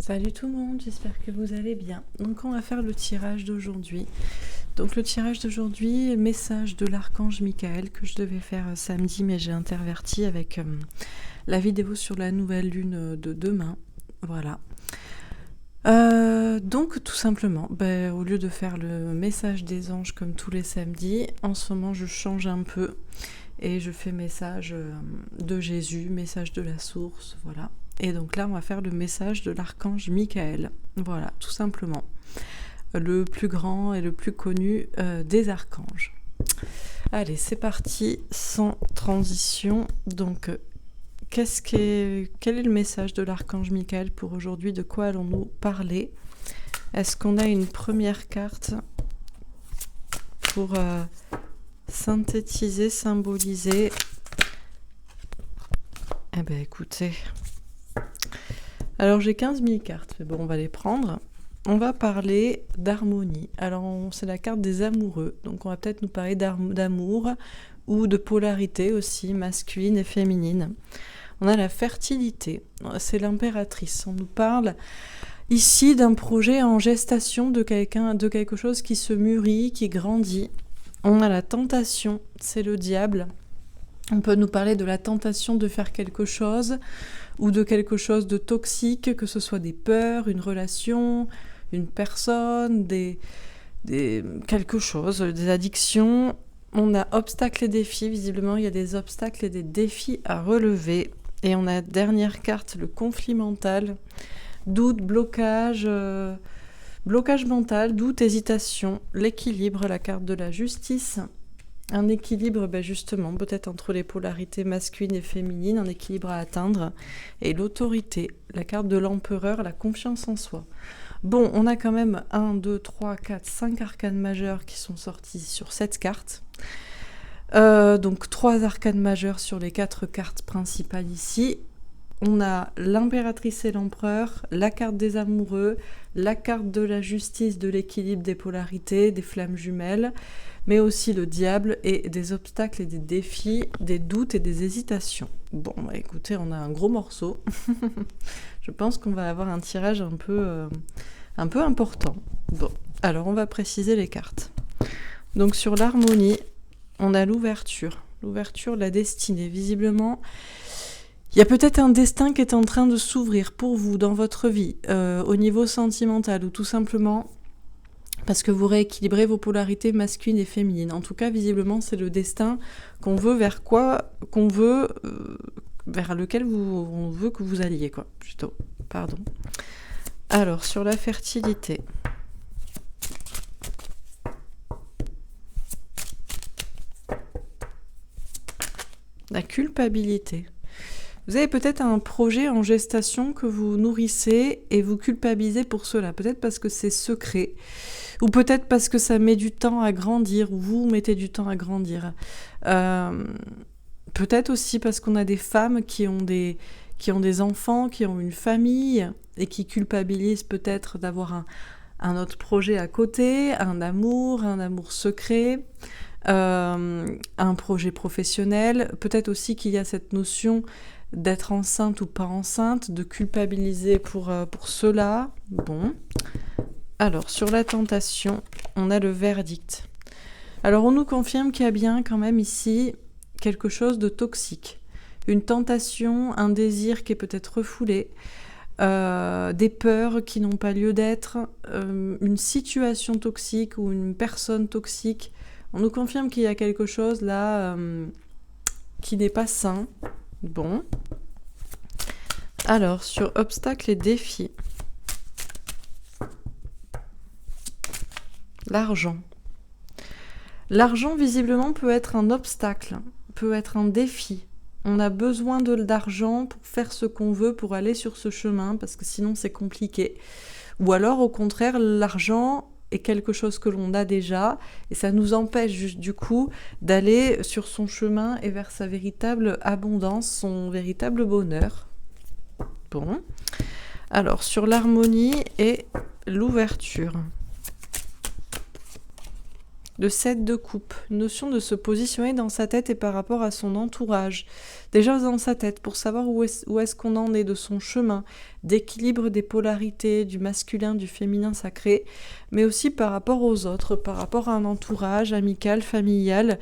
Salut tout le monde, j'espère que vous allez bien. Donc on va faire le tirage d'aujourd'hui. Donc le tirage d'aujourd'hui, message de l'archange Michael que je devais faire samedi, mais j'ai interverti avec la vidéo sur la nouvelle lune de demain. Voilà. Donc tout simplement, au lieu de faire le message des anges comme tous les samedis, en ce moment je change un peu et je fais message de Jésus, message de la source, voilà. Et donc là on va faire le message de l'archange Michael, voilà, tout simplement. Le plus grand et le plus connu des archanges. Allez, c'est parti, sans transition. Donc, quel est le message de l'archange Michael pour aujourd'hui? De quoi allons-nous parler? Est-ce qu'on a une première carte pour synthétiser, symboliser? Eh bien, écoutez. Alors, j'ai 15 000 cartes, mais bon, on va les prendre. On va parler d'harmonie. Alors, c'est la carte des amoureux. Donc, on va peut-être nous parler d'amour ou de polarité aussi, masculine et féminine. On a la fertilité. C'est l'impératrice. On nous parle ici d'un projet en gestation, de quelque chose qui se mûrit, qui grandit. On a la tentation. C'est le diable. On peut nous parler de la tentation de faire quelque chose ou de quelque chose de toxique, que ce soit des peurs, une relation, une personne, quelque chose, des addictions. On a obstacles et défis. Visiblement, il y a des obstacles et des défis à relever. Et on a dernière carte, le conflit mental. Doute, blocage mental, doute, hésitation. L'équilibre, la carte de la justice. Un équilibre, justement, peut-être entre les polarités masculines et féminines, un équilibre à atteindre. Et l'autorité, la carte de l'empereur, la confiance en soi. Bon, on a quand même 1, 2, 3, 4, 5 arcanes majeurs qui sont sortis sur cette carte. Donc 3 arcanes majeures sur les 4 cartes principales ici. On a l'impératrice et l'empereur, la carte des amoureux, la carte de la justice, de l'équilibre des polarités, des flammes jumelles, mais aussi le diable et des obstacles et des défis, des doutes et des hésitations. Bon, écoutez, on a un gros morceau. Je pense qu'on va avoir un tirage un peu important. Bon, alors on va préciser les cartes. Donc sur l'harmonie, on a l'ouverture, la destinée. Visiblement, il y a peut-être un destin qui est en train de s'ouvrir pour vous dans votre vie, au niveau sentimental, ou tout simplement parce que vous rééquilibrez vos polarités masculines et féminines. En tout cas, visiblement, c'est le destin qu'on veut vers lequel on veut que vous alliez, plutôt. Pardon. Alors, sur la fertilité. La culpabilité. Vous avez peut-être un projet en gestation que vous nourrissez et vous culpabilisez pour cela. Peut-être parce que c'est secret, ou peut-être parce que ça met du temps à grandir, ou vous mettez du temps à grandir. Peut-être aussi parce qu'on a des femmes qui ont des enfants, qui ont une famille, et qui culpabilisent peut-être d'avoir un autre projet à côté, un amour secret, un projet professionnel. Peut-être aussi qu'il y a cette notion d'être enceinte ou pas enceinte, de culpabiliser pour cela. Bon. Alors, sur la tentation, on a le verdict. Alors, on nous confirme qu'il y a bien quand même ici quelque chose de toxique. Une tentation, un désir qui est peut-être refoulé, des peurs qui n'ont pas lieu d'être, une situation toxique ou une personne toxique. On nous confirme qu'il y a quelque chose là qui n'est pas sain. Bon. Alors, sur obstacles et défis. L'argent. L'argent, visiblement, peut être un obstacle, peut être un défi. On a besoin d'argent pour faire ce qu'on veut, pour aller sur ce chemin, parce que sinon c'est compliqué. Ou alors, au contraire, l'argent est quelque chose que l'on a déjà, et ça nous empêche du coup d'aller sur son chemin et vers sa véritable abondance, son véritable bonheur. Bon. Alors, sur l'harmonie et l'ouverture. Le 7 de coupe, une notion de se positionner dans sa tête et par rapport à son entourage. Déjà dans sa tête, pour savoir où est-ce qu'on en est de son chemin, d'équilibre des polarités, du masculin, du féminin sacré, mais aussi par rapport aux autres, par rapport à un entourage amical, familial.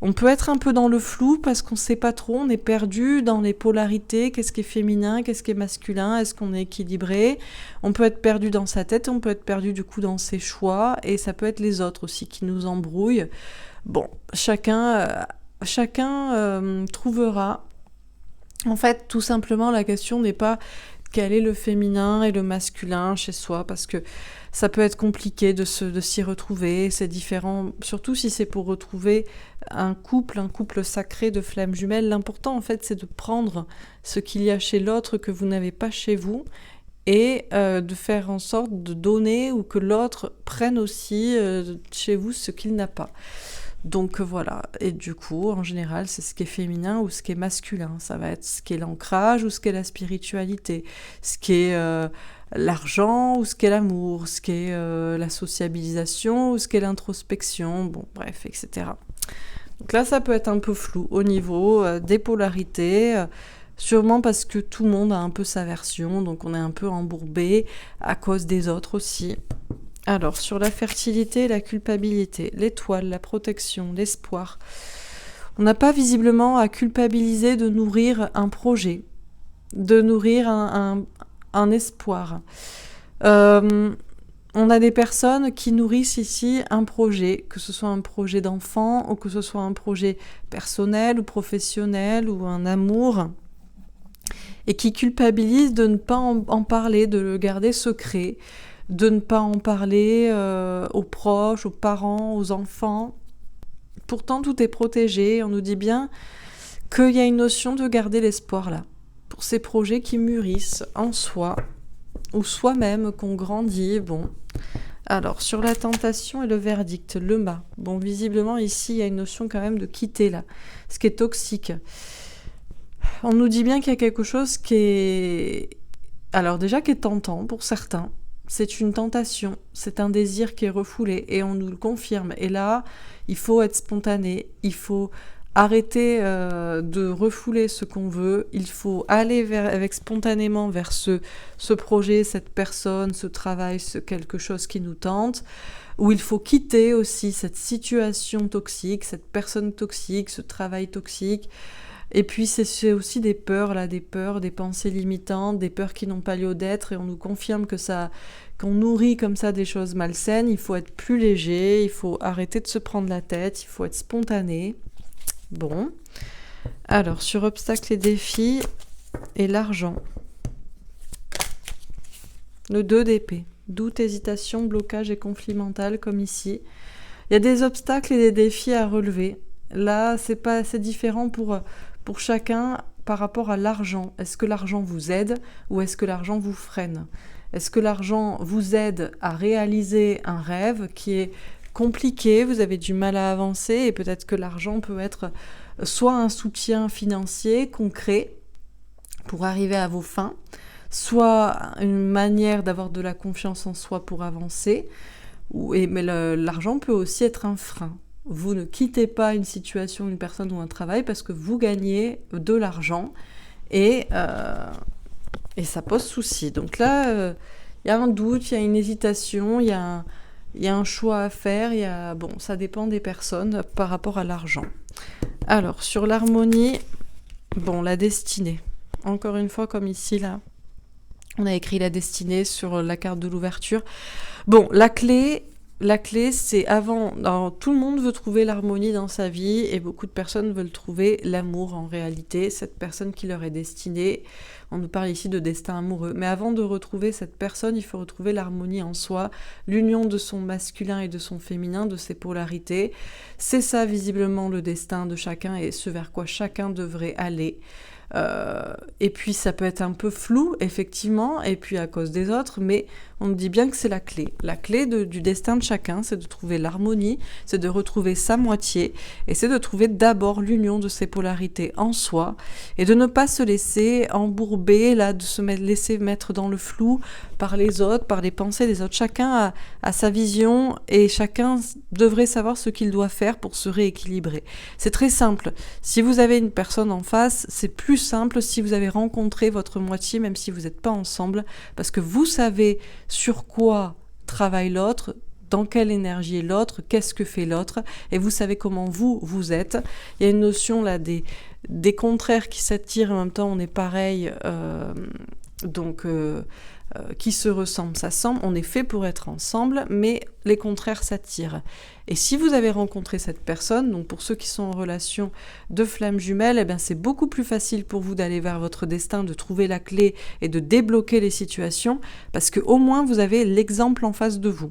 On peut être un peu dans le flou parce qu'on ne sait pas trop, on est perdu dans les polarités, qu'est-ce qui est féminin, qu'est-ce qui est masculin, est-ce qu'on est équilibré. On peut être perdu dans sa tête, on peut être perdu du coup dans ses choix, et ça peut être les autres aussi qui nous embrouillent. Bon, chacun trouvera. En fait, tout simplement, la question n'est pas quel est le féminin et le masculin chez soi, parce que ça peut être compliqué de s'y retrouver, c'est différent, surtout si c'est pour retrouver un couple sacré de flammes jumelles. L'important, en fait, c'est de prendre ce qu'il y a chez l'autre que vous n'avez pas chez vous, et de faire en sorte de donner, ou que l'autre prenne aussi chez vous ce qu'il n'a pas. Donc voilà, et du coup, en général, c'est ce qui est féminin ou ce qui est masculin. Ça va être ce qui est l'ancrage ou ce qui est la spiritualité, ce qui est l'argent ou ce qui est l'amour, ce qui est la sociabilisation ou ce qui est l'introspection, bon bref, etc. Donc là, ça peut être un peu flou au niveau des polarités, sûrement parce que tout le monde a un peu sa version, donc on est un peu embourbé à cause des autres aussi. Alors, sur la fertilité, la culpabilité, l'étoile, la protection, l'espoir, on n'a pas visiblement à culpabiliser de nourrir un projet, de nourrir un espoir. On a des personnes qui nourrissent ici un projet, que ce soit un projet d'enfant ou que ce soit un projet personnel ou professionnel ou un amour, et qui culpabilisent de ne pas en parler, de le garder secret, de ne pas en parler aux proches, aux parents, aux enfants. Pourtant, tout est protégé. On nous dit bien qu'il y a une notion de garder l'espoir là, pour ces projets qui mûrissent en soi, ou soi-même, qu'on grandit. Bon. Alors, sur la tentation et le verdict, le mât. Bon, visiblement, ici, il y a une notion quand même de quitter là, ce qui est toxique. On nous dit bien qu'il y a quelque chose qui est... Alors déjà, qui est tentant pour certains. C'est une tentation, c'est un désir qui est refoulé, et on nous le confirme. Et là, il faut être spontané, il faut arrêter de refouler ce qu'on veut, il faut aller spontanément vers ce projet, cette personne, ce travail, quelque chose qui nous tente, où il faut quitter aussi cette situation toxique, cette personne toxique, ce travail toxique. Et puis c'est aussi des peurs, des pensées limitantes, des peurs qui n'ont pas lieu d'être, et on nous confirme qu'on nourrit comme ça des choses malsaines. Il faut être plus léger, il faut arrêter de se prendre la tête, il faut être spontané. Bon. Alors, sur obstacles et défis et l'argent. Le 2 d'épée. Doute, hésitation, blocage et conflit mental, comme ici. Il y a des obstacles et des défis à relever. Là, c'est différent pour chacun par rapport à l'argent. Est-ce que l'argent vous aide ou est-ce que l'argent vous freine ? Est-ce que l'argent vous aide à réaliser un rêve qui est compliqué, vous avez du mal à avancer, et peut-être que l'argent peut être soit un soutien financier concret pour arriver à vos fins, soit une manière d'avoir de la confiance en soi pour avancer, mais l'argent peut aussi être un frein. Vous ne quittez pas une situation, une personne ou un travail parce que vous gagnez de l'argent, et ça pose souci. Donc là, il y a un doute, il y a une hésitation, il y a un choix à faire, bon, ça dépend des personnes par rapport à l'argent. Alors, sur l'harmonie, bon, la destinée. Encore une fois, comme ici, là, on a écrit la destinée sur la carte de l'ouverture. Bon, la clé, c'est avant... Alors, tout le monde veut trouver l'harmonie dans sa vie, et beaucoup de personnes veulent trouver l'amour en réalité, cette personne qui leur est destinée. On nous parle ici de destin amoureux. Mais avant de retrouver cette personne, il faut retrouver l'harmonie en soi, l'union de son masculin et de son féminin, de ses polarités. C'est ça, visiblement, le destin de chacun et ce vers quoi chacun devrait aller. Et puis, ça peut être un peu flou, effectivement, et puis à cause des autres, mais On nous dit bien que c'est la clé. La clé du destin de chacun, c'est de trouver l'harmonie, c'est de retrouver sa moitié, et c'est de trouver d'abord l'union de ces polarités en soi, et de ne pas se laisser embourber, là, de se laisser mettre dans le flou par les autres, par les pensées des autres. Chacun a sa vision, et chacun devrait savoir ce qu'il doit faire pour se rééquilibrer. C'est très simple. Si vous avez une personne en face, c'est plus simple si vous avez rencontré votre moitié, même si vous n'êtes pas ensemble, parce que vous savez sur quoi travaille l'autre, dans quelle énergie est l'autre, qu'est-ce que fait l'autre, et vous savez comment vous êtes. Il y a une notion là des contraires qui s'attirent, en même temps on est pareil, qui se ressemblent, s'assemblent, on est fait pour être ensemble, mais les contraires s'attirent. Et si vous avez rencontré cette personne, donc pour ceux qui sont en relation de flammes jumelles, eh bien c'est beaucoup plus facile pour vous d'aller vers votre destin, de trouver la clé et de débloquer les situations, parce qu'au moins vous avez l'exemple en face de vous.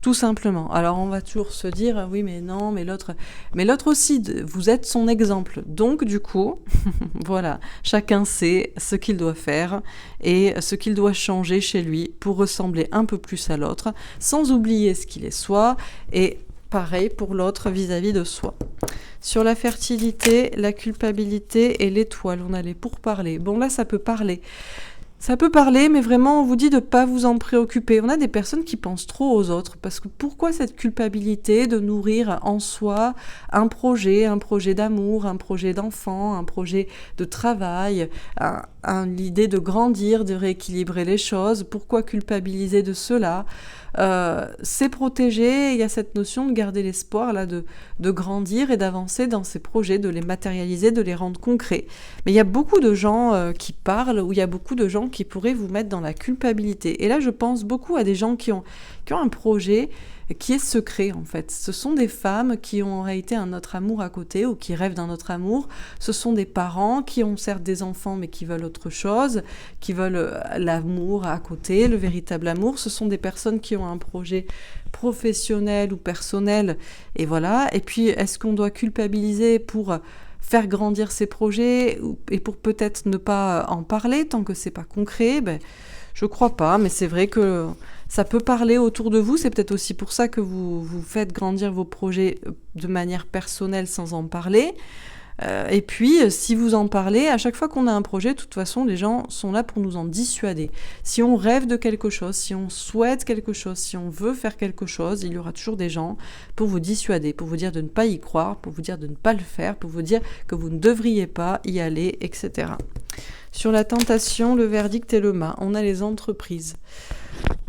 Tout simplement. Alors on va toujours se dire, oui mais non, mais l'autre aussi, vous êtes son exemple. Donc du coup, voilà, chacun sait ce qu'il doit faire et ce qu'il doit changer chez lui pour ressembler un peu plus à l'autre, sans oublier ce qu'il est soi, et pareil pour l'autre vis-à-vis de soi. Sur la fertilité, la culpabilité et l'étoile, on a les pourparlers. Bon là ça peut parler. Ça peut parler, mais vraiment, on vous dit de ne pas vous en préoccuper. On a des personnes qui pensent trop aux autres, parce que pourquoi cette culpabilité de nourrir en soi un projet d'amour, un projet d'enfant, un projet de travail, l'idée de grandir, de rééquilibrer les choses? Pourquoi culpabiliser de cela? C'est protéger, il y a cette notion de garder l'espoir là, de grandir et d'avancer dans ces projets, de les matérialiser, de les rendre concrets. Mais il y a beaucoup de gens qui parlent, ou il y a beaucoup de gens qui pourraient vous mettre dans la culpabilité. Et là, je pense beaucoup à des gens qui ont un projet qui est secret en fait. Ce sont des femmes qui ont en réalité un autre amour à côté, ou qui rêvent d'un autre amour. Ce sont des parents qui ont certes des enfants mais qui veulent autre chose, qui veulent l'amour à côté, le véritable amour. Ce sont des personnes qui ont un projet professionnel ou personnel, et voilà. Et puis est-ce qu'on doit culpabiliser pour faire grandir ces projets, et pour peut-être ne pas en parler tant que c'est pas concret? Je crois pas, mais c'est vrai que ça peut parler autour de vous. C'est peut-être aussi pour ça que vous faites grandir vos projets de manière personnelle sans en parler. Et puis, si vous en parlez, à chaque fois qu'on a un projet, de toute façon, les gens sont là pour nous en dissuader. Si on rêve de quelque chose, si on souhaite quelque chose, si on veut faire quelque chose, il y aura toujours des gens pour vous dissuader, pour vous dire de ne pas y croire, pour vous dire de ne pas le faire, pour vous dire que vous ne devriez pas y aller, etc. Sur la tentation, le verdict et le mât, on a les entreprises.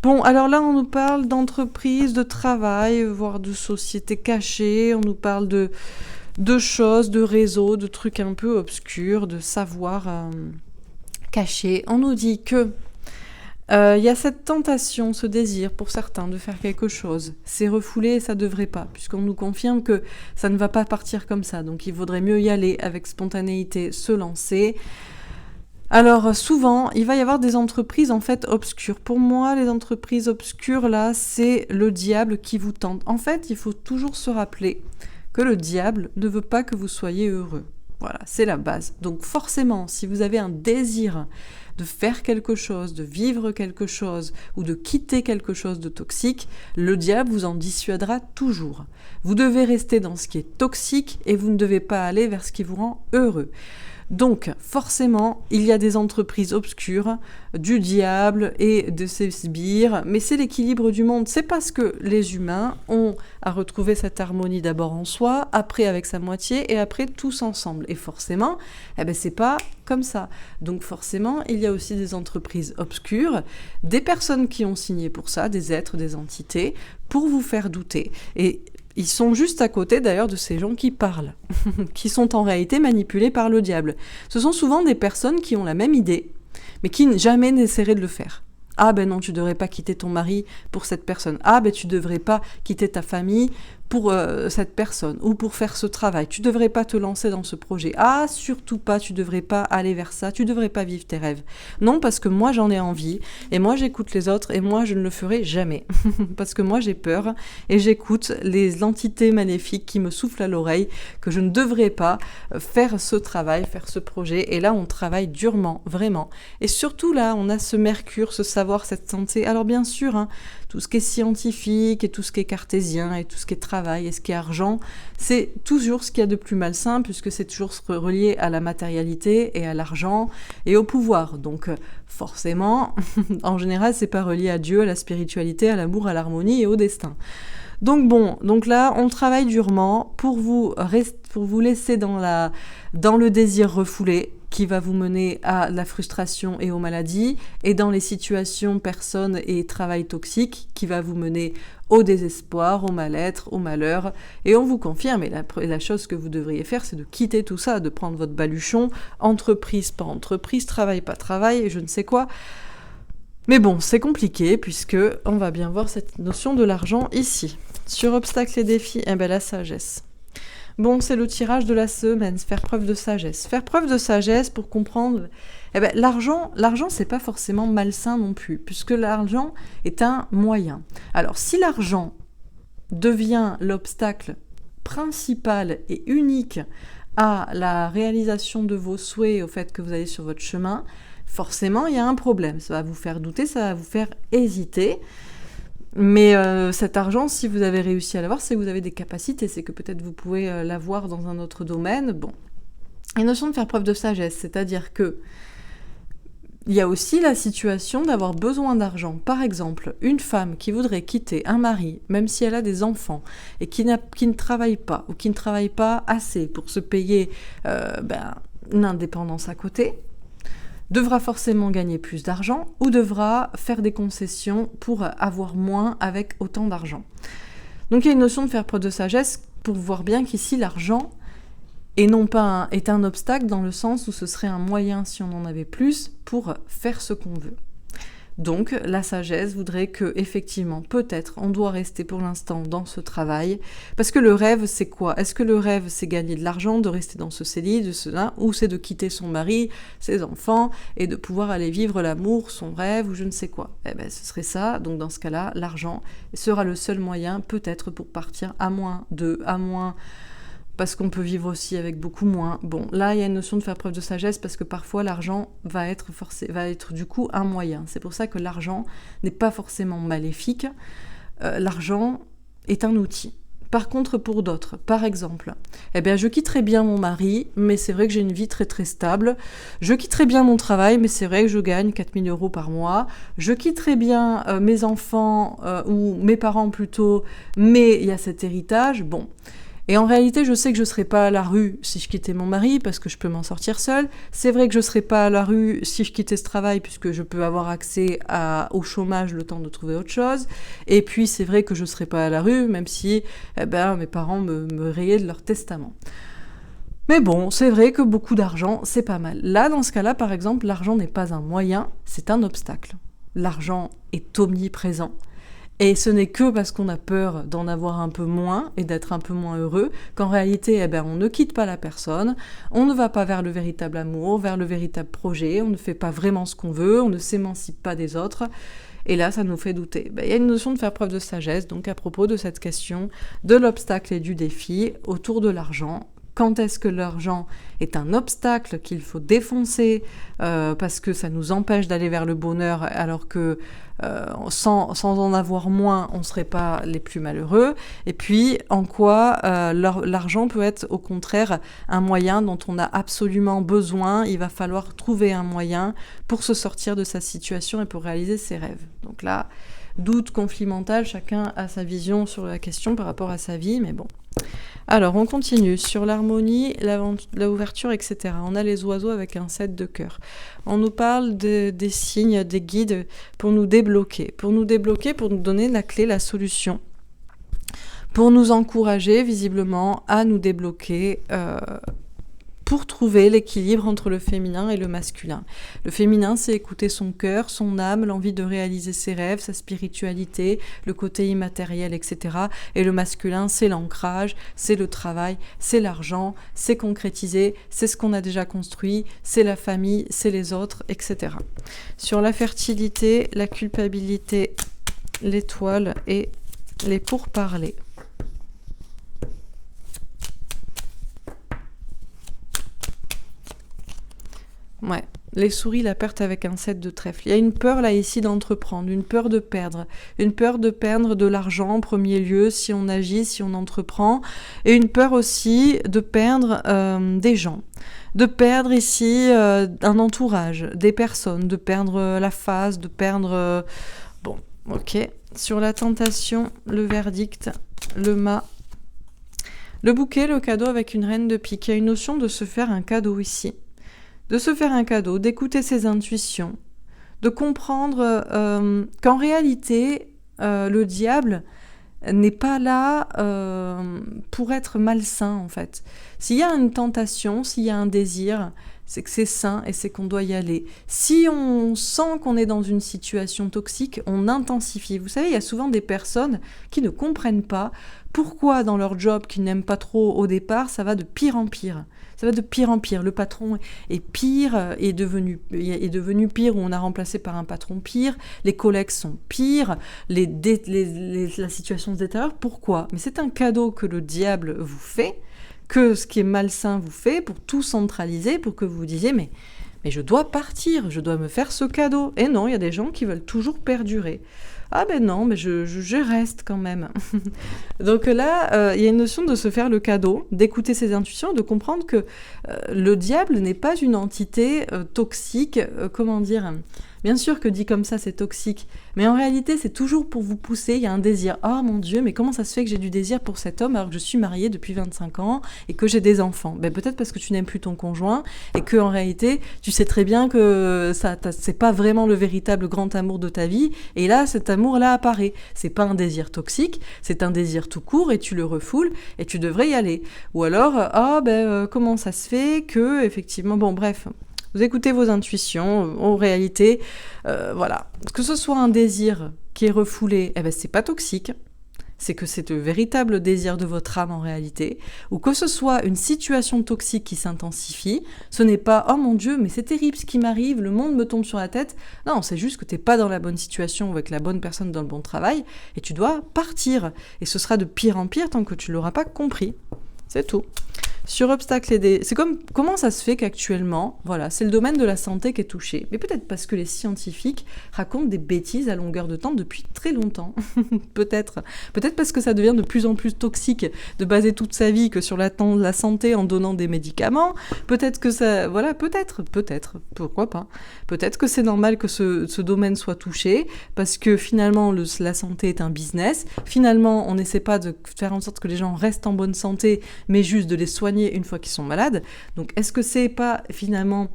Bon, alors là, on nous parle d'entreprises, de travail, voire de sociétés cachées, on nous parle de choses, de réseaux, de trucs un peu obscurs, de savoirs cachés. On nous dit que y a cette tentation, ce désir pour certains de faire quelque chose. C'est refoulé et ça devrait pas, puisqu'on nous confirme que ça ne va pas partir comme ça. Donc il vaudrait mieux y aller avec spontanéité, se lancer. Alors souvent, il va y avoir des entreprises en fait obscures. Pour moi, les entreprises obscures là, c'est le diable qui vous tente. En fait, il faut toujours se rappeler que le diable ne veut pas que vous soyez heureux. Voilà, c'est la base. Donc forcément, si vous avez un désir de faire quelque chose, de vivre quelque chose ou de quitter quelque chose de toxique, le diable vous en dissuadera toujours. Vous devez rester dans ce qui est toxique et vous ne devez pas aller vers ce qui vous rend heureux. Donc, forcément, il y a des entreprises obscures, du diable et de ses sbires, mais c'est l'équilibre du monde. C'est parce que les humains ont à retrouver cette harmonie d'abord en soi, après avec sa moitié, et après tous ensemble. Et forcément, c'est pas comme ça. Donc forcément, il y a aussi des entreprises obscures, des personnes qui ont signé pour ça, des êtres, des entités, pour vous faire douter. Et ils sont juste à côté d'ailleurs de ces gens qui parlent, qui sont en réalité manipulés par le diable. Ce sont souvent des personnes qui ont la même idée, mais qui jamais n'essaieraient de le faire. Ah ben non, tu devrais pas quitter ton mari pour cette personne. Ah ben tu devrais pas quitter ta famille pour cette personne ou pour faire ce travail. Tu devrais pas te lancer dans ce projet. Ah, surtout pas, tu devrais pas aller vers ça, tu devrais pas vivre tes rêves. Non, parce que moi j'en ai envie et moi j'écoute les autres et moi je ne le ferai jamais. Parce que moi j'ai peur et j'écoute les entités maléfiques qui me soufflent à l'oreille que je ne devrais pas faire ce travail, faire ce projet. Et là on travaille durement, vraiment. Et surtout là on a ce Mercure, ce savoir d'avoir cette santé. Alors bien sûr, hein, tout ce qui est scientifique et tout ce qui est cartésien et tout ce qui est travail et ce qui est argent, c'est toujours ce qu'il y a de plus malsain puisque c'est toujours relié à la matérialité et à l'argent et au pouvoir. Donc forcément, en général, c'est pas relié à Dieu, à la spiritualité, à l'amour, à l'harmonie et au destin. Donc bon, donc là, on travaille durement pour vous laisser dans le désir refoulé qui va vous mener à la frustration et aux maladies, et dans les situations, personnes et travail toxique qui va vous mener au désespoir, au mal-être, au malheur. Et on vous confirme, et la chose que vous devriez faire, c'est de quitter tout ça, de prendre votre baluchon, entreprise, pas entreprise, travail, pas travail, et je ne sais quoi. Mais bon, c'est compliqué puisque on va bien voir cette notion de l'argent ici. Sur obstacles et défis, la sagesse. Bon, c'est le tirage de la semaine, faire preuve de sagesse. Faire preuve de sagesse pour comprendre, l'argent, c'est pas forcément malsain non plus, puisque l'argent est un moyen. Alors, si l'argent devient l'obstacle principal et unique à la réalisation de vos souhaits, au fait que vous allez sur votre chemin, forcément, il y a un problème. Ça va vous faire douter, ça va vous faire hésiter. Mais cet argent, si vous avez réussi à l'avoir, c'est que vous avez des capacités, c'est que peut-être vous pouvez l'avoir dans un autre domaine. Bon, la notion de faire preuve de sagesse, c'est-à-dire que il y a aussi la situation d'avoir besoin d'argent. Par exemple, une femme qui voudrait quitter un mari, même si elle a des enfants, et qui ne travaille pas, ou qui ne travaille pas assez pour se payer une indépendance à côté, devra forcément gagner plus d'argent ou devra faire des concessions pour avoir moins avec autant d'argent. Donc il y a une notion de faire preuve de sagesse pour voir bien qu'ici l'argent est un obstacle dans le sens où ce serait un moyen, si on en avait plus, pour faire ce qu'on veut. Donc la sagesse voudrait que, effectivement, peut-être, on doit rester pour l'instant dans ce travail, parce que le rêve, c'est quoi ? Est-ce que le rêve, c'est gagner de l'argent, de rester dans ce CDI, de cela, ou c'est de quitter son mari, ses enfants, et de pouvoir aller vivre l'amour, son rêve, ou je ne sais quoi ? Ce serait ça. Donc dans ce cas-là, l'argent sera le seul moyen, peut-être, pour partir à moins, parce qu'on peut vivre aussi avec beaucoup moins. Bon, là, il y a une notion de faire preuve de sagesse parce que parfois, l'argent va être du coup un moyen. C'est pour ça que l'argent n'est pas forcément maléfique. L'argent est un outil. Par contre, pour d'autres, par exemple, je quitterai bien mon mari, mais c'est vrai que j'ai une vie très très stable. Je quitterai bien mon travail, mais c'est vrai que je gagne 4 000 € par mois. Je quitterai bien mes enfants, ou mes parents plutôt, mais il y a cet héritage. Bon. Et en réalité, je sais que je ne serais pas à la rue si je quittais mon mari, parce que je peux m'en sortir seule. C'est vrai que je ne serais pas à la rue si je quittais ce travail, puisque je peux avoir accès au chômage le temps de trouver autre chose. Et puis, c'est vrai que je ne serais pas à la rue, même si mes parents me rayaient de leur testament. Mais bon, c'est vrai que beaucoup d'argent, c'est pas mal. Là, dans ce cas-là, par exemple, l'argent n'est pas un moyen, c'est un obstacle. L'argent est omniprésent. Et ce n'est que parce qu'on a peur d'en avoir un peu moins et d'être un peu moins heureux qu'en réalité, on ne quitte pas la personne, on ne va pas vers le véritable amour, vers le véritable projet, on ne fait pas vraiment ce qu'on veut, on ne s'émancipe pas des autres. Et là, ça nous fait douter. Il y a une notion de faire preuve de sagesse, donc à propos de cette question de l'obstacle et du défi autour de l'argent. Quand est-ce que l'argent est un obstacle qu'il faut défoncer parce que ça nous empêche d'aller vers le bonheur alors que sans en avoir moins, on ne serait pas les plus malheureux. Et puis, en quoi l'argent peut être au contraire un moyen dont on a absolument besoin. Il va falloir trouver un moyen pour se sortir de sa situation et pour réaliser ses rêves. Donc là, doute, conflit mental, chacun a sa vision sur la question par rapport à sa vie, mais bon. Alors, on continue. Sur l'harmonie, l'ouverture, etc. On a les oiseaux avec un 7 de cœur. On nous parle des signes, des guides pour nous débloquer. Pour nous donner la clé, la solution. Pour nous encourager, visiblement, à nous débloquer pour trouver l'équilibre entre le féminin et le masculin. Le féminin, c'est écouter son cœur, son âme, l'envie de réaliser ses rêves, sa spiritualité, le côté immatériel, etc. Et le masculin, c'est l'ancrage, c'est le travail, c'est l'argent, c'est concrétiser, c'est ce qu'on a déjà construit, c'est la famille, c'est les autres, etc. Sur la fertilité, la culpabilité, l'étoile et les pourparlers. Ouais, les souris, la perte avec un 7 de trèfle. Il y a une peur là ici d'entreprendre, une peur de perdre de l'argent en premier lieu si on agit, si on entreprend, et une peur aussi de perdre des gens, de perdre ici un entourage, des personnes, de perdre la face, de perdre... Bon, ok. Sur la tentation, le verdict, le mât, le bouquet, le cadeau avec une reine de pique. Il y a une notion de se faire un cadeau ici. De se faire un cadeau, d'écouter ses intuitions, de comprendre qu'en réalité, le diable n'est pas là pour être malsain, en fait. S'il y a une tentation, s'il y a un désir, c'est que c'est sain et c'est qu'on doit y aller. Si on sent qu'on est dans une situation toxique, on intensifie. Vous savez, il y a souvent des personnes qui ne comprennent pas pourquoi dans leur job qu'ils n'aiment pas trop au départ, ça va de pire en pire. Ça va de pire en pire. Le patron est pire, est devenu pire, ou on a remplacé par un patron pire. Les collègues sont pires. La situation se détériore. Pourquoi ? Mais c'est un cadeau que le diable vous fait, que ce qui est malsain vous fait, pour tout centraliser, pour que vous vous disiez mais je dois partir, je dois me faire ce cadeau. Et non, il y a des gens qui veulent toujours perdurer. Ah ben non, mais je reste quand même. Donc là, il y a une notion de se faire le cadeau, d'écouter ses intuitions, de comprendre que le diable n'est pas une entité toxique, comment dire. Bien sûr que dit comme ça, c'est toxique, mais en réalité, c'est toujours pour vous pousser, il y a un désir. Oh mon Dieu, mais comment ça se fait que j'ai du désir pour cet homme alors que je suis mariée depuis 25 ans et que j'ai des enfants ? Ben peut-être parce que tu n'aimes plus ton conjoint et que en réalité, tu sais très bien que c'est pas vraiment le véritable grand amour de ta vie, et là, cet amour-là apparaît. C'est pas un désir toxique, c'est un désir tout court et tu le refoules et tu devrais y aller. Ou alors, comment ça se fait que, effectivement, bon bref... Vous écoutez vos intuitions, en réalité, voilà. Que ce soit un désir qui est refoulé, c'est pas toxique, c'est que c'est le véritable désir de votre âme en réalité, ou que ce soit une situation toxique qui s'intensifie, ce n'est pas « Oh mon Dieu, mais c'est terrible ce qui m'arrive, le monde me tombe sur la tête ». Non, c'est juste que t'es pas dans la bonne situation avec la bonne personne dans le bon travail, et tu dois partir. Et ce sera de pire en pire tant que tu l'auras pas compris. C'est tout. Sur obstacles et des... C'est comme comment ça se fait qu'actuellement, voilà, c'est le domaine de la santé qui est touché. Mais peut-être parce que les scientifiques racontent des bêtises à longueur de temps depuis très longtemps. Peut-être. Peut-être parce que ça devient de plus en plus toxique de baser toute sa vie que sur la santé en donnant des médicaments. Peut-être que ça... Voilà, peut-être. Pourquoi pas ? Peut-être que c'est normal que ce domaine soit touché parce que finalement, la santé est un business. Finalement, on n'essaie pas de faire en sorte que les gens restent en bonne santé, mais juste de les soigner une fois qu'ils sont malades. Donc est-ce que c'est pas finalement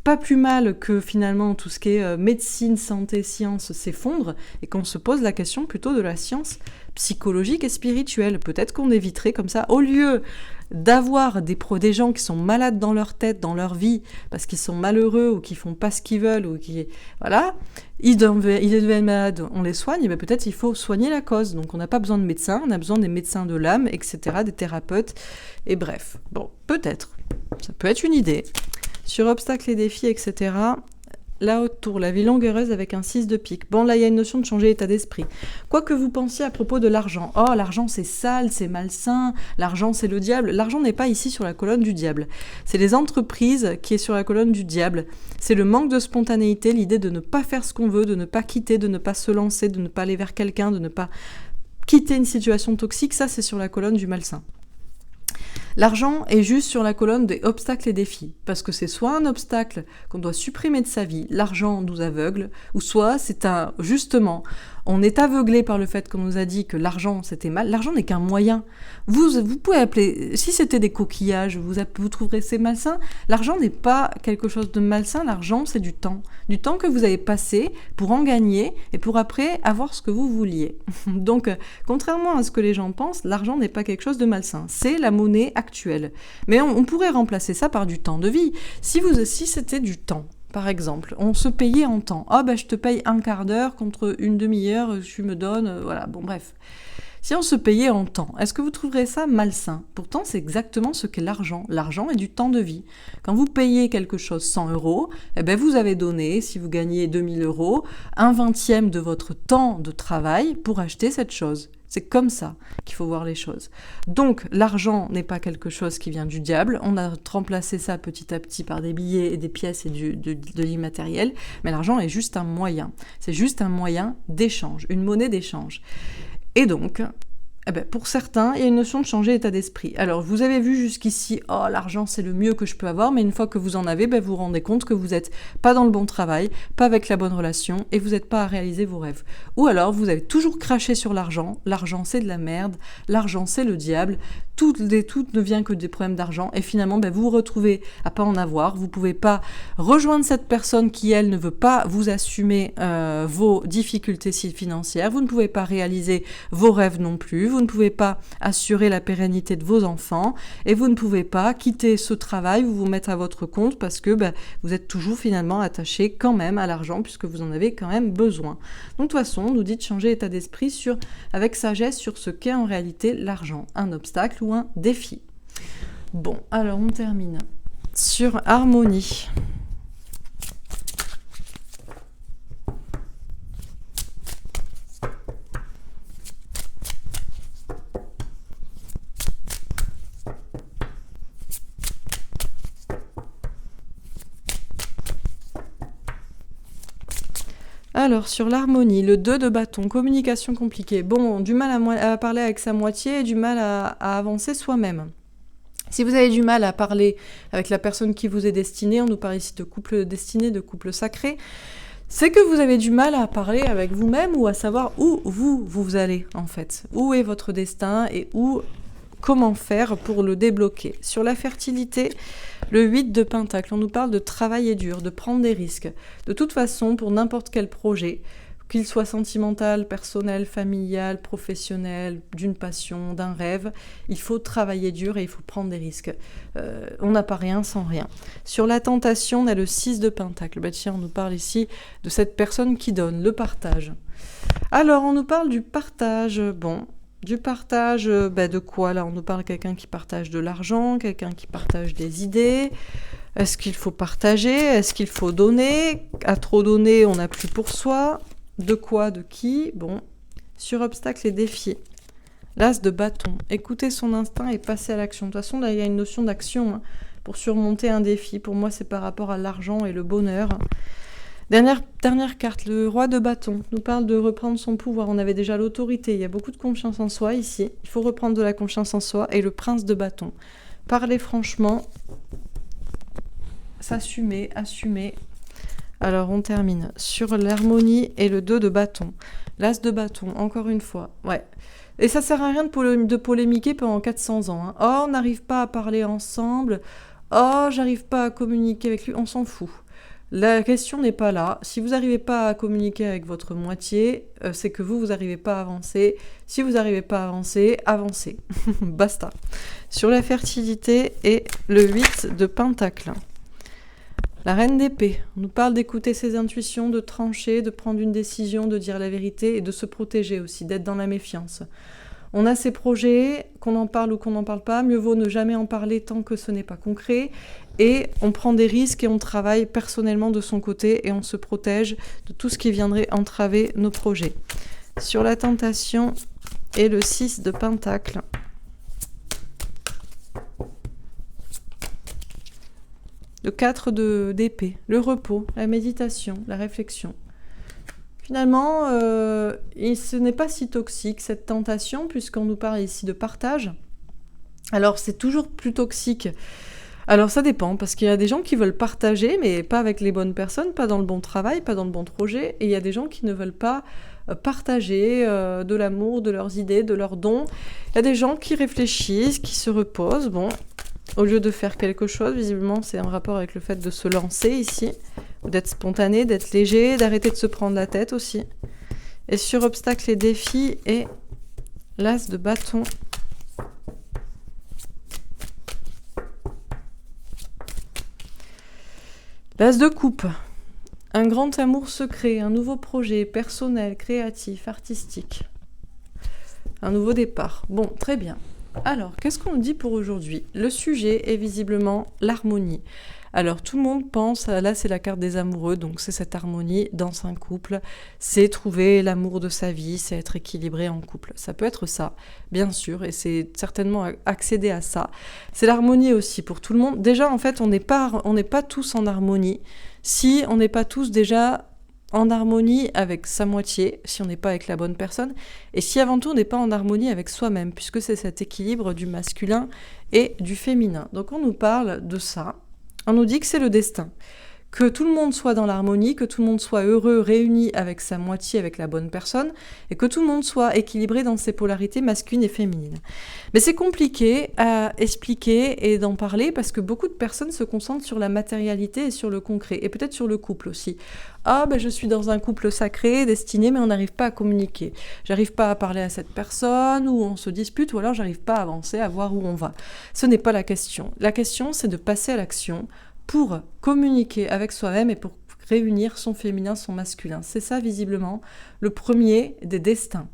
pas plus mal que finalement tout ce qui est médecine, santé, science s'effondre et qu'on se pose la question plutôt de la science psychologique et spirituelle ? Peut-être qu'on éviterait comme ça, au lieu d'avoir des gens qui sont malades dans leur tête, dans leur vie, parce qu'ils sont malheureux ou qui font pas ce qu'ils veulent, ou qui... Voilà, ils deviennent malades, on les soigne, et bien peut-être il faut soigner la cause. Donc on n'a pas besoin de médecins, on a besoin des médecins de l'âme, etc., des thérapeutes, et bref. Bon, peut-être. Ça peut être une idée. Sur obstacles et défis, etc., la haute tour, la vie longue heureuse avec un 6 de pique. Bon, là, il y a une notion de changer état d'esprit. Quoi que vous pensiez à propos de l'argent. Oh, l'argent, c'est sale, c'est malsain. L'argent, c'est le diable. L'argent n'est pas ici sur la colonne du diable. C'est les entreprises qui est sur la colonne du diable. C'est le manque de spontanéité, l'idée de ne pas faire ce qu'on veut, de ne pas quitter, de ne pas se lancer, de ne pas aller vers quelqu'un, de ne pas quitter une situation toxique. Ça, c'est sur la colonne du malsain. L'argent est juste sur la colonne des obstacles et défis, parce que c'est soit un obstacle qu'on doit supprimer de sa vie, l'argent nous aveugle, ou soit c'est justement, on est aveuglé par le fait qu'on nous a dit que l'argent c'était mal. L'argent n'est qu'un moyen. Vous pouvez appeler, si c'était des coquillages, vous trouverez c'est malsain. L'argent n'est pas quelque chose de malsain, l'argent c'est du temps que vous avez passé pour en gagner et pour après avoir ce que vous vouliez. Donc, contrairement à ce que les gens pensent, l'argent n'est pas quelque chose de malsain. C'est la monnaie actuelle. Mais on pourrait remplacer ça par du temps de vie. Si c'était du temps, par exemple, on se payait en temps. Ah je te paye un quart d'heure contre une demi-heure, tu me donnes, voilà, bon bref. Si on se payait en temps, est-ce que vous trouverez ça malsain ? Pourtant, c'est exactement ce qu'est l'argent. L'argent est du temps de vie. Quand vous payez quelque chose 100 €, vous avez donné, si vous gagnez 2000 €, 1/20 de votre temps de travail pour acheter cette chose. C'est comme ça qu'il faut voir les choses. Donc, l'argent n'est pas quelque chose qui vient du diable. On a remplacé ça petit à petit par des billets et des pièces et de l'immatériel. Mais l'argent est juste un moyen. C'est juste un moyen d'échange, une monnaie d'échange. Et donc, pour certains, il y a une notion de changer état d'esprit. Alors, vous avez vu jusqu'ici, l'argent, c'est le mieux que je peux avoir, mais une fois que vous en avez, vous vous rendez compte que vous n'êtes pas dans le bon travail, pas avec la bonne relation, et vous n'êtes pas à réaliser vos rêves. Ou alors, vous avez toujours craché sur l'argent c'est de la merde, l'argent, c'est le diable, tout ne vient que des problèmes d'argent, et finalement, vous vous retrouvez à pas en avoir, vous pouvez pas rejoindre cette personne qui, elle, ne veut pas vous assumer vos difficultés financières, vous ne pouvez pas réaliser vos rêves non plus, vous ne pouvez pas assurer la pérennité de vos enfants et vous ne pouvez pas quitter ce travail ou vous mettre à votre compte parce que vous êtes toujours finalement attaché quand même à l'argent puisque vous en avez quand même besoin. Donc de toute façon, on nous dit de changer état d'esprit avec sagesse sur ce qu'est en réalité l'argent, un obstacle ou un défi. Bon, alors on termine sur harmonie. Alors, sur l'harmonie, le 2 de bâton, communication compliquée. Bon, du mal à parler avec sa moitié et du mal à avancer soi-même. Si vous avez du mal à parler avec la personne qui vous est destinée, on nous parle ici de couple destiné, de couple sacré, c'est que vous avez du mal à parler avec vous-même ou à savoir où vous allez, en fait. Où est votre destin et comment faire pour le débloquer. Sur la fertilité, le 8 de Pentacle, on nous parle de travailler dur, de prendre des risques. De toute façon, pour n'importe quel projet, qu'il soit sentimental, personnel, familial, professionnel, d'une passion, d'un rêve, il faut travailler dur et il faut prendre des risques. On n'a pas rien sans rien. Sur la tentation, on a le 6 de Pentacle. Tiens, on nous parle ici de cette personne qui donne, le partage. Alors, on nous parle du partage. Bon, du partage, de quoi là? On nous parle de quelqu'un qui partage de l'argent, quelqu'un qui partage des idées. Est-ce qu'il faut partager? Est-ce qu'il faut donner? À trop donner, on n'a plus pour soi. De quoi? De qui? Bon, sur obstacles et défis. L'as de bâton. Écoutez son instinct et passer à l'action. De toute façon, là, il y a une notion d'action pour surmonter un défi. Pour moi, c'est par rapport à l'argent et le bonheur. Dernière carte, le roi de bâton, nous parle de reprendre son pouvoir. On avait déjà l'autorité, il y a beaucoup de confiance en soi ici. Il faut reprendre de la confiance en soi. Et le prince de bâton, parler franchement, s'assumer, assumer. Alors on termine sur l'harmonie et le 2 de bâton. L'as de bâton, encore une fois, ouais. Et ça sert à rien de polémiquer pendant 400 ans. Oh, on n'arrive pas à parler ensemble. Oh, j'arrive pas à communiquer avec lui. On s'en fout. La question n'est pas là. Si vous n'arrivez pas à communiquer avec votre moitié, c'est que vous n'arrivez pas à avancer. Si vous n'arrivez pas à avancer, avancez. Basta. Sur la fertilité et le 8 de Pentacle. La reine d'épée, on nous parle d'écouter ses intuitions, de trancher, de prendre une décision, de dire la vérité et de se protéger aussi, d'être dans la méfiance. On a ces projets, qu'on en parle ou qu'on n'en parle pas, mieux vaut ne jamais en parler tant que ce n'est pas concret. Et on prend des risques et on travaille personnellement de son côté et on se protège de tout ce qui viendrait entraver nos projets. Sur la tentation et le 6 de Pentacle. Le 4 d'épée, le repos, la méditation, la réflexion. Finalement, ce n'est pas si toxique cette tentation puisqu'on nous parle ici de partage. Alors c'est toujours plus toxique. Alors ça dépend parce qu'il y a des gens qui veulent partager mais pas avec les bonnes personnes, pas dans le bon travail, pas dans le bon projet. Et il y a des gens qui ne veulent pas partager de l'amour, de leurs idées, de leurs dons. Il y a des gens qui réfléchissent, qui se reposent. Bon, au lieu de faire quelque chose, visiblement c'est un rapport avec le fait de se lancer ici, d'être spontané, d'être léger, d'arrêter de se prendre la tête aussi. Et sur obstacles et défis et l'as de bâton. L'as de coupe. Un grand amour secret, un nouveau projet personnel, créatif, artistique. Un nouveau départ. Bon, très bien. Alors, qu'est-ce qu'on dit pour aujourd'hui? Le sujet est visiblement l'harmonie. Alors tout le monde pense, là c'est la carte des amoureux, donc c'est cette harmonie dans un couple, c'est trouver l'amour de sa vie, c'est être équilibré en couple. Ça peut être ça, bien sûr, et c'est certainement accéder à ça. C'est l'harmonie aussi pour tout le monde. Déjà en fait on n'est pas tous en harmonie si on n'est pas tous déjà en harmonie avec sa moitié, si on n'est pas avec la bonne personne, et si avant tout on n'est pas en harmonie avec soi-même, puisque c'est cet équilibre du masculin et du féminin. Donc on nous parle de ça, on nous dit que c'est le destin, que tout le monde soit dans l'harmonie, que tout le monde soit heureux, réuni avec sa moitié, avec la bonne personne, et que tout le monde soit équilibré dans ses polarités masculines et féminines. Mais c'est compliqué à expliquer et d'en parler parce que beaucoup de personnes se concentrent sur la matérialité et sur le concret, et peut-être sur le couple aussi. Ah ben je suis dans un couple sacré, destiné, mais on n'arrive pas à communiquer. J'arrive pas à parler à cette personne, ou on se dispute, ou alors j'arrive pas à avancer, à voir où on va. Ce n'est pas la question. La question, c'est de passer à l'action pour communiquer avec soi-même et pour réunir son féminin, son masculin. C'est ça, visiblement, le premier des destins.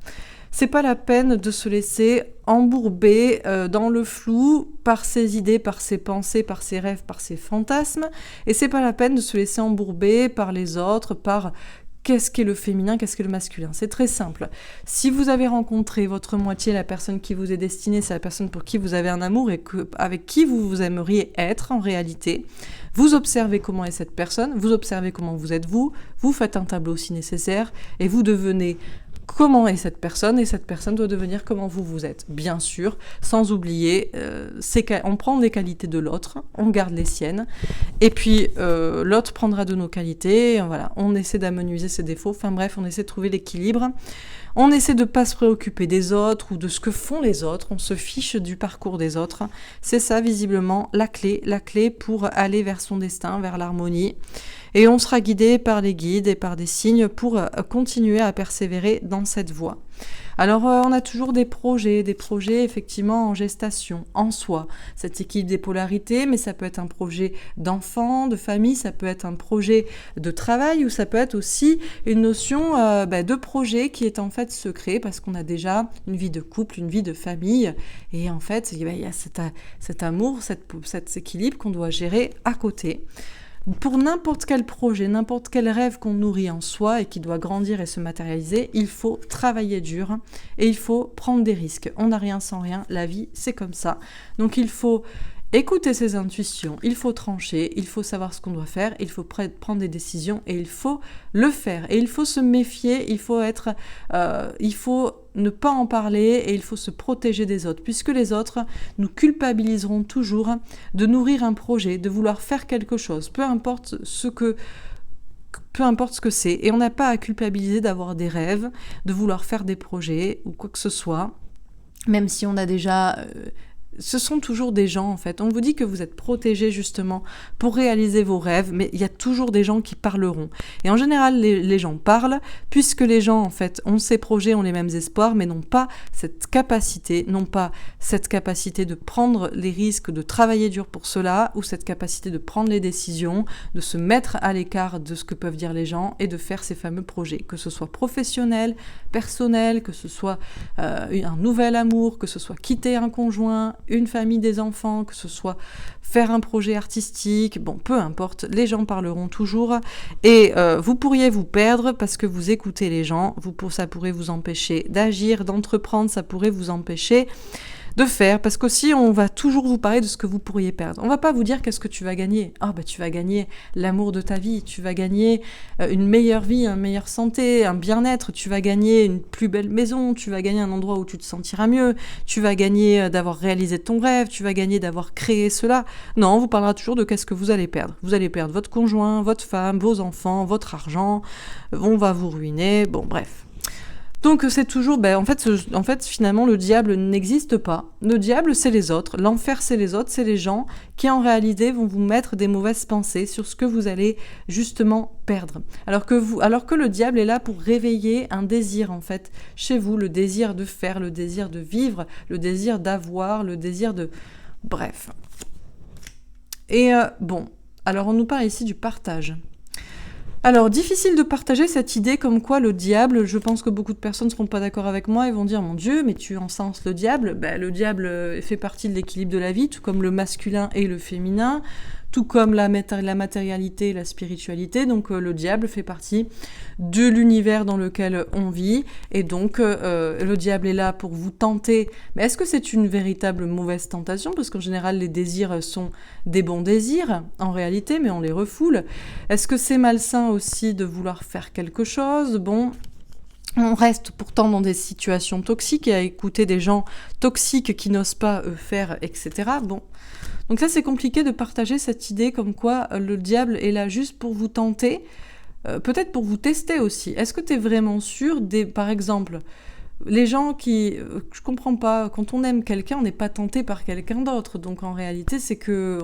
C'est pas la peine de se laisser embourber dans le flou par ses idées, par ses pensées, par ses rêves, par ses fantasmes. Et c'est pas la peine de se laisser embourber par les autres, par qu'est-ce qu'est le féminin, qu'est-ce qu'est le masculin. C'est très simple. Si vous avez rencontré votre moitié, la personne qui vous est destinée, c'est la personne pour qui vous avez un amour et avec qui vous aimeriez être en réalité, vous observez comment est cette personne, vous observez comment vous êtes vous faites un tableau si nécessaire, et vous devenez comment est cette personne, et cette personne doit devenir comment vous êtes. Bien sûr, sans oublier, on prend les qualités de l'autre, on garde les siennes, et puis l'autre prendra de nos qualités, et voilà, on essaie d'amenuiser ses défauts, enfin bref, on essaie de trouver l'équilibre. On essaie de ne pas se préoccuper des autres ou de ce que font les autres, on se fiche du parcours des autres. C'est ça, visiblement, la clé pour aller vers son destin, vers l'harmonie. Et on sera guidé par les guides et par des signes pour continuer à persévérer dans cette voie. Alors on a toujours des projets effectivement en gestation, en soi. Cette équilibre des polarités, mais ça peut être un projet d'enfant, de famille, ça peut être un projet de travail, ou ça peut être aussi une notion de projet qui est en fait secret, parce qu'on a déjà une vie de couple, une vie de famille, et en fait il y a cet amour, cet équilibre qu'on doit gérer à côté. Pour n'importe quel projet, n'importe quel rêve qu'on nourrit en soi et qui doit grandir et se matérialiser, il faut travailler dur et il faut prendre des risques. On n'a rien sans rien, la vie c'est comme ça. Donc il faut écouter ses intuitions, il faut trancher, il faut savoir ce qu'on doit faire, il faut prendre des décisions et il faut le faire. Et il faut se méfier, il faut ne pas en parler et il faut se protéger des autres, puisque les autres nous culpabiliseront toujours de nourrir un projet, de vouloir faire quelque chose, peu importe ce que c'est. Et on n'a pas à culpabiliser d'avoir des rêves, de vouloir faire des projets ou quoi que ce soit, même si on a déjà... Ce sont toujours des gens, en fait. On vous dit que vous êtes protégés, justement, pour réaliser vos rêves, mais il y a toujours des gens qui parleront. Et en général, les gens parlent, puisque les gens, en fait, ont ces projets, ont les mêmes espoirs, mais n'ont pas cette capacité de prendre les risques, de travailler dur pour cela, ou cette capacité de prendre les décisions, de se mettre à l'écart de ce que peuvent dire les gens, et de faire ces fameux projets, que ce soit professionnel, personnel, que ce soit un nouvel amour, que ce soit quitter un conjoint, une famille, des enfants, que ce soit faire un projet artistique, bon, peu importe, les gens parleront toujours et vous pourriez vous perdre parce que vous écoutez les gens, ça pourrait vous empêcher d'agir, d'entreprendre, ça pourrait vous empêcher de faire, parce qu'aussi on va toujours vous parler de ce que vous pourriez perdre. On va pas vous dire qu'est-ce que tu vas gagner. Tu vas gagner l'amour de ta vie, tu vas gagner une meilleure vie, une meilleure santé, un bien-être, tu vas gagner une plus belle maison, tu vas gagner un endroit où tu te sentiras mieux, tu vas gagner d'avoir réalisé ton rêve, tu vas gagner d'avoir créé cela. Non, on vous parlera toujours de qu'est-ce que vous allez perdre. Vous allez perdre votre conjoint, votre femme, vos enfants, votre argent, on va vous ruiner, bon bref. Donc c'est toujours, en fait, finalement, le diable n'existe pas. Le diable, c'est les autres. L'enfer, c'est les autres, c'est les gens qui, en réalité, vont vous mettre des mauvaises pensées sur ce que vous allez, justement, perdre. Alors que le diable est là pour réveiller un désir, en fait, chez vous, le désir de faire, le désir de vivre, le désir d'avoir, le désir de... Bref. Et alors on nous parle ici du partage. Alors, difficile de partager cette idée comme quoi le diable, je pense que beaucoup de personnes ne seront pas d'accord avec moi et vont dire « Mon Dieu, mais tu encenses le diable ». Le diable fait partie de l'équilibre de la vie, tout comme le masculin et le féminin, tout comme la matérialité et la spiritualité. Donc le diable fait partie de l'univers dans lequel on vit, et donc le diable est là pour vous tenter. Mais est-ce que c'est une véritable mauvaise tentation? Parce qu'en général, les désirs sont des bons désirs, en réalité, mais on les refoule. Est-ce que c'est malsain aussi de vouloir faire quelque chose? Bon, on reste pourtant dans des situations toxiques et à écouter des gens toxiques qui n'osent pas faire, etc. Bon, donc ça, c'est compliqué de partager cette idée comme quoi le diable est là juste pour vous tenter, peut-être pour vous tester aussi. Est-ce que tu es vraiment sûr par exemple, les gens qui... je comprends pas, quand on aime quelqu'un, on n'est pas tenté par quelqu'un d'autre. Donc en réalité, c'est que...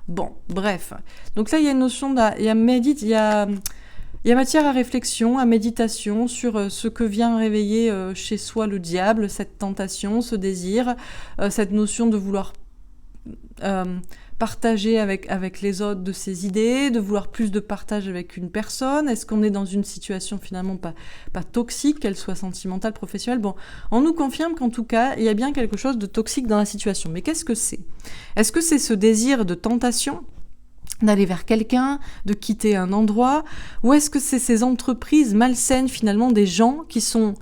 Bon, bref. Donc là, il y a une notion il y a matière à réflexion, à méditation sur ce que vient réveiller chez soi le diable, cette tentation, ce désir, cette notion de vouloir partager avec les autres de ses idées, de vouloir plus de partage avec une personne. Est-ce qu'on est dans une situation finalement pas toxique, qu'elle soit sentimentale, professionnelle? Bon, on nous confirme qu'en tout cas, il y a bien quelque chose de toxique dans la situation. Mais qu'est-ce que c'est? Est-ce que c'est ce désir de tentation d'aller vers quelqu'un, de quitter un endroit, ou est-ce que c'est ces entreprises malsaines finalement, des gens qui sont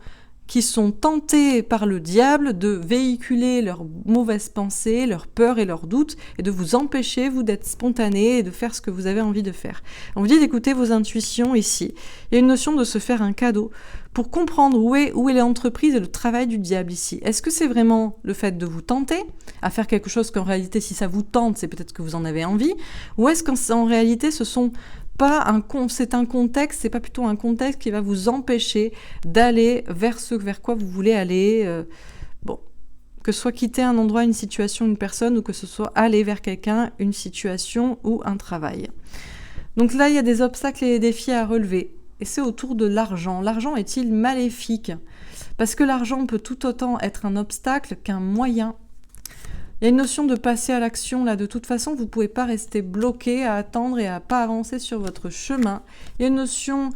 tentés par le diable de véhiculer leurs mauvaises pensées, leurs peurs et leurs doutes, et de vous empêcher, vous, d'être spontané et de faire ce que vous avez envie de faire. On vous dit d'écouter vos intuitions ici. Il y a une notion de se faire un cadeau pour comprendre où est l'entreprise et le travail du diable ici. Est-ce que c'est vraiment le fait de vous tenter à faire quelque chose qu'en réalité, si ça vous tente, c'est peut-être que vous en avez envie, ou est-ce qu'en réalité, c'est un contexte, c'est pas plutôt un contexte qui va vous empêcher d'aller vers quoi vous voulez aller. Bon, que ce soit quitter un endroit, une situation, une personne, ou que ce soit aller vers quelqu'un, une situation ou un travail. Donc là, il y a des obstacles et des défis à relever. Et c'est autour de l'argent. L'argent est-il maléfique? Parce que l'argent peut tout autant être un obstacle qu'un moyen. Il y a une notion de passer à l'action, là, de toute façon, vous ne pouvez pas rester bloqué à attendre et à pas avancer sur votre chemin. Il y a une notion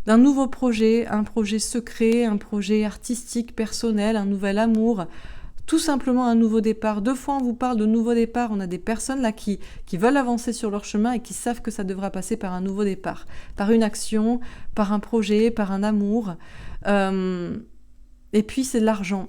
d'un nouveau projet, un projet secret, un projet artistique, personnel, un nouvel amour, tout simplement un nouveau départ. 2 fois, on vous parle de nouveau départ. On a des personnes là qui veulent avancer sur leur chemin et qui savent que ça devra passer par un nouveau départ, par une action, par un projet, par un amour. Et puis, c'est de l'argent.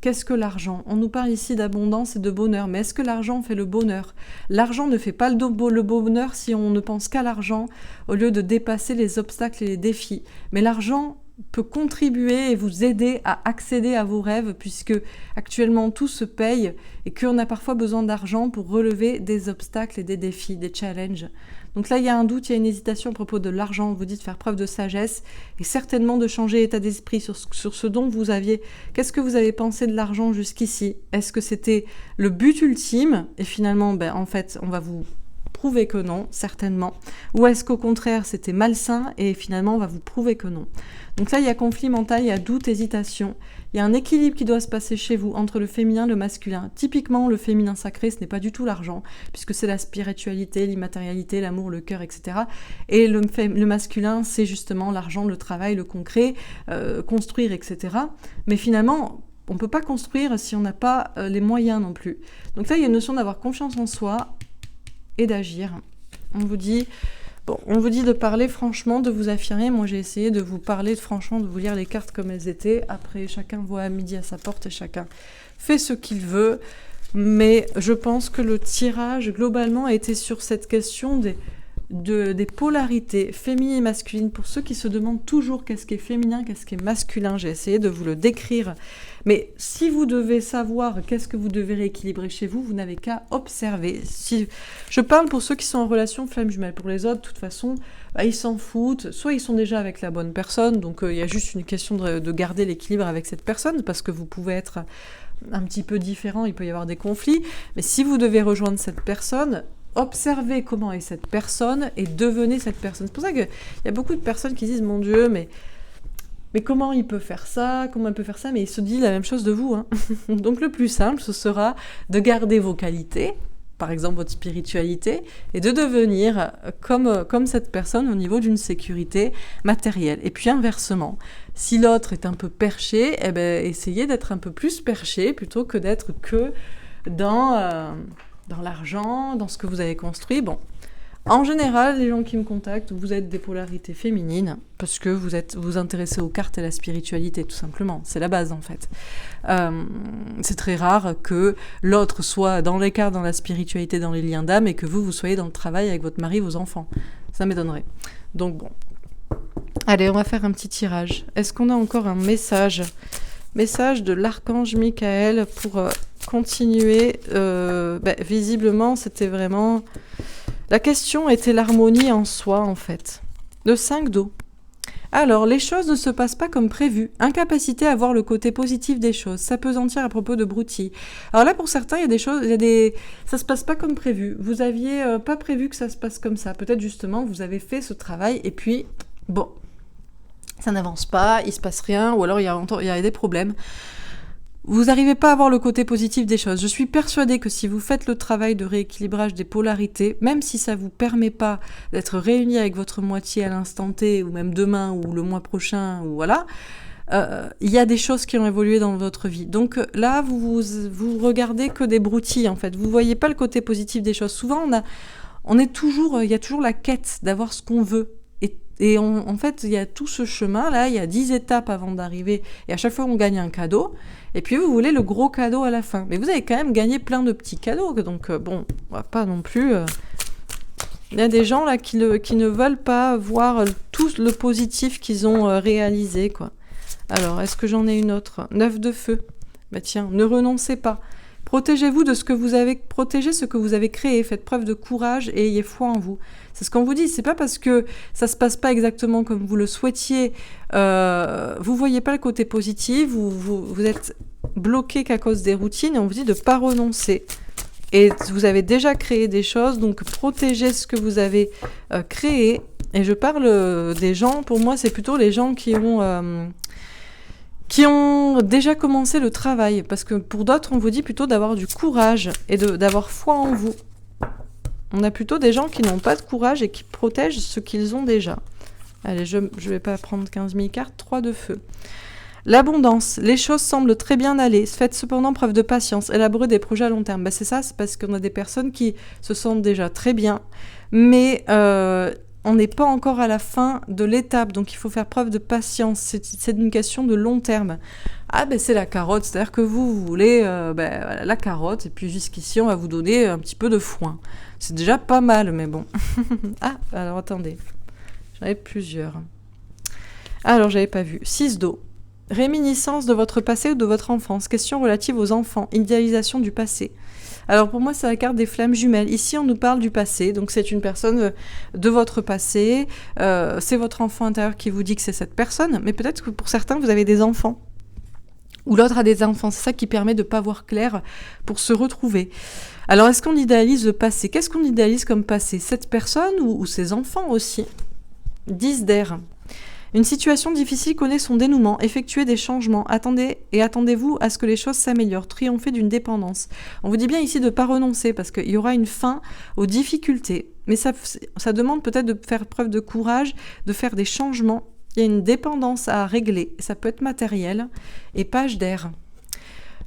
Qu'est-ce que l'argent? On nous parle ici d'abondance et de bonheur, mais est-ce que l'argent fait le bonheur? L'argent ne fait pas le bonheur si on ne pense qu'à l'argent au lieu de dépasser les obstacles et les défis. Mais l'argent peut contribuer et vous aider à accéder à vos rêves, puisque actuellement tout se paye et qu'on a parfois besoin d'argent pour relever des obstacles et des défis, des challenges. Donc là, il y a un doute, il y a une hésitation à propos de l'argent. On vous dit de faire preuve de sagesse et certainement de changer état d'esprit sur ce dont vous aviez. Qu'est-ce que vous avez pensé de l'argent jusqu'ici? Est-ce que c'était le but ultime? Et finalement, en fait, on va vous prouver que non, certainement. Ou est-ce qu'au contraire, c'était malsain et finalement, on va vous prouver que non? Donc là, il y a conflit mental, il y a doute, hésitation. Il y a un équilibre qui doit se passer chez vous entre le féminin et le masculin. Typiquement, le féminin sacré, ce n'est pas du tout l'argent, puisque c'est la spiritualité, l'immatérialité, l'amour, le cœur, etc. Et le masculin, c'est justement l'argent, le travail, le concret, construire, etc. Mais finalement, on ne peut pas construire si on n'a pas les moyens non plus. Donc là, il y a une notion d'avoir confiance en soi et d'agir. On vous dit de parler franchement, de vous affirmer. Moi, j'ai essayé de vous parler franchement, de vous lire les cartes comme elles étaient. Après, chacun voit à midi à sa porte et chacun fait ce qu'il veut. Mais je pense que le tirage, globalement, a été sur cette question des polarités féminines et masculines. Pour ceux qui se demandent toujours qu'est-ce qui est féminin, qu'est-ce qui est masculin, j'ai essayé de vous le décrire. Mais si vous devez savoir qu'est-ce que vous devez rééquilibrer chez vous, vous n'avez qu'à observer. Si je parle pour ceux qui sont en relation flamme jumelle, pour les autres, de toute façon, ils s'en foutent. Soit ils sont déjà avec la bonne personne, donc il y a juste une question de garder l'équilibre avec cette personne, parce que vous pouvez être un petit peu différent, il peut y avoir des conflits. Mais si vous devez rejoindre cette personne, observez comment est cette personne et devenez cette personne. C'est pour ça qu'il y a beaucoup de personnes qui disent « Mon Dieu, mais comment il peut faire ça? Comment elle peut faire ça ?» Mais il se dit la même chose de vous. Hein. Donc le plus simple, ce sera de garder vos qualités, par exemple votre spiritualité, et de devenir comme cette personne au niveau d'une sécurité matérielle. Et puis inversement, si l'autre est un peu perché, essayez d'être un peu plus perché plutôt que d'être que dans dans l'argent, dans ce que vous avez construit. Bon, en général, les gens qui me contactent, vous êtes des polarités féminines, parce que vous intéressez aux cartes et à la spiritualité, tout simplement. C'est la base, en fait. C'est très rare que l'autre soit dans les cartes, dans la spiritualité, dans les liens d'âme, et que vous soyez dans le travail avec votre mari, vos enfants. Ça m'étonnerait. Donc bon. Allez, on va faire un petit tirage. Est-ce qu'on a encore un message de l'archange Michael pour continuer. Visiblement, c'était vraiment... La question était l'harmonie en soi, en fait. Le 5 d'eau. Alors, les choses ne se passent pas comme prévu. Incapacité à voir le côté positif des choses. S'appesantir à propos de broutilles. Alors là, pour certains, il y a des choses... Ça se passe pas comme prévu. Vous aviez pas prévu que ça se passe comme ça. Peut-être, justement, vous avez fait ce travail et puis... Bon... Ça n'avance pas, il se passe rien, ou alors il y a des problèmes. Vous n'arrivez pas à voir le côté positif des choses. Je suis persuadée que si vous faites le travail de rééquilibrage des polarités, même si ça ne vous permet pas d'être réunis avec votre moitié à l'instant T, ou même demain, ou le mois prochain, ou voilà, il y a des choses qui ont évolué dans votre vie. Donc là, vous regardez que des broutilles, en fait. Vous ne voyez pas le côté positif des choses. Souvent, il y a toujours la quête d'avoir ce qu'on veut. Et en fait, il y a tout ce chemin-là, il y a 10 étapes avant d'arriver, et à chaque fois, on gagne un cadeau, et puis vous voulez le gros cadeau à la fin. Mais vous avez quand même gagné plein de petits cadeaux, donc bon, on va pas non plus... Il y a des gens là qui ne veulent pas voir tout le positif qu'ils ont réalisé, quoi. Alors, est-ce que j'en ai une autre ? 9 de feu. Bah tiens, ne renoncez pas. Protégez-vous de ce que vous avez... Protégez ce que vous avez créé. Faites preuve de courage et ayez foi en vous. C'est ce qu'on vous dit. C'est pas parce que ça se passe pas exactement comme vous le souhaitiez. Vous voyez pas le côté positif. Vous êtes bloqué qu'à cause des routines. Et on vous dit de pas renoncer. Et vous avez déjà créé des choses. Donc protégez ce que vous avez créé. Et je parle des gens. Pour moi, c'est plutôt les gens qui ont déjà commencé le travail. Parce que pour d'autres, on vous dit plutôt d'avoir du courage et d'avoir foi en vous. On a plutôt des gens qui n'ont pas de courage et qui protègent ce qu'ils ont déjà. Allez, je vais pas prendre 15 000 cartes. 3 de feu. L'abondance. Les choses semblent très bien aller. Faites cependant preuve de patience. Élaborez des projets à long terme. C'est ça, c'est parce qu'on a des personnes qui se sentent déjà très bien. Mais... on n'est pas encore à la fin de l'étape, donc il faut faire preuve de patience. C'est une question de long terme. C'est la carotte, c'est-à-dire que vous voulez la carotte, et puis jusqu'ici, on va vous donner un petit peu de foin. C'est déjà pas mal, mais bon. Alors attendez, j'en avais plusieurs. Alors, j'avais pas vu. 6 d'eau. Réminiscence de votre passé ou de votre enfance. Question relative aux enfants. Idéalisation du passé. Alors pour moi, c'est la carte des flammes jumelles. Ici, on nous parle du passé. Donc c'est une personne de votre passé. C'est votre enfant intérieur qui vous dit que c'est cette personne. Mais peut-être que pour certains, vous avez des enfants. Ou l'autre a des enfants. C'est ça qui permet de ne pas voir clair pour se retrouver. Alors est-ce qu'on idéalise le passé ? Qu'est-ce qu'on idéalise comme passé ? Cette personne ou ses enfants aussi ? 10 d'air. Une situation difficile connaît son dénouement. Effectuez des changements. Attendez-vous à ce que les choses s'améliorent. Triompher d'une dépendance. On vous dit bien ici de ne pas renoncer parce qu'il y aura une fin aux difficultés. Mais ça demande peut-être de faire preuve de courage, de faire des changements. Il y a une dépendance à régler. Ça peut être matériel. Et page d'air.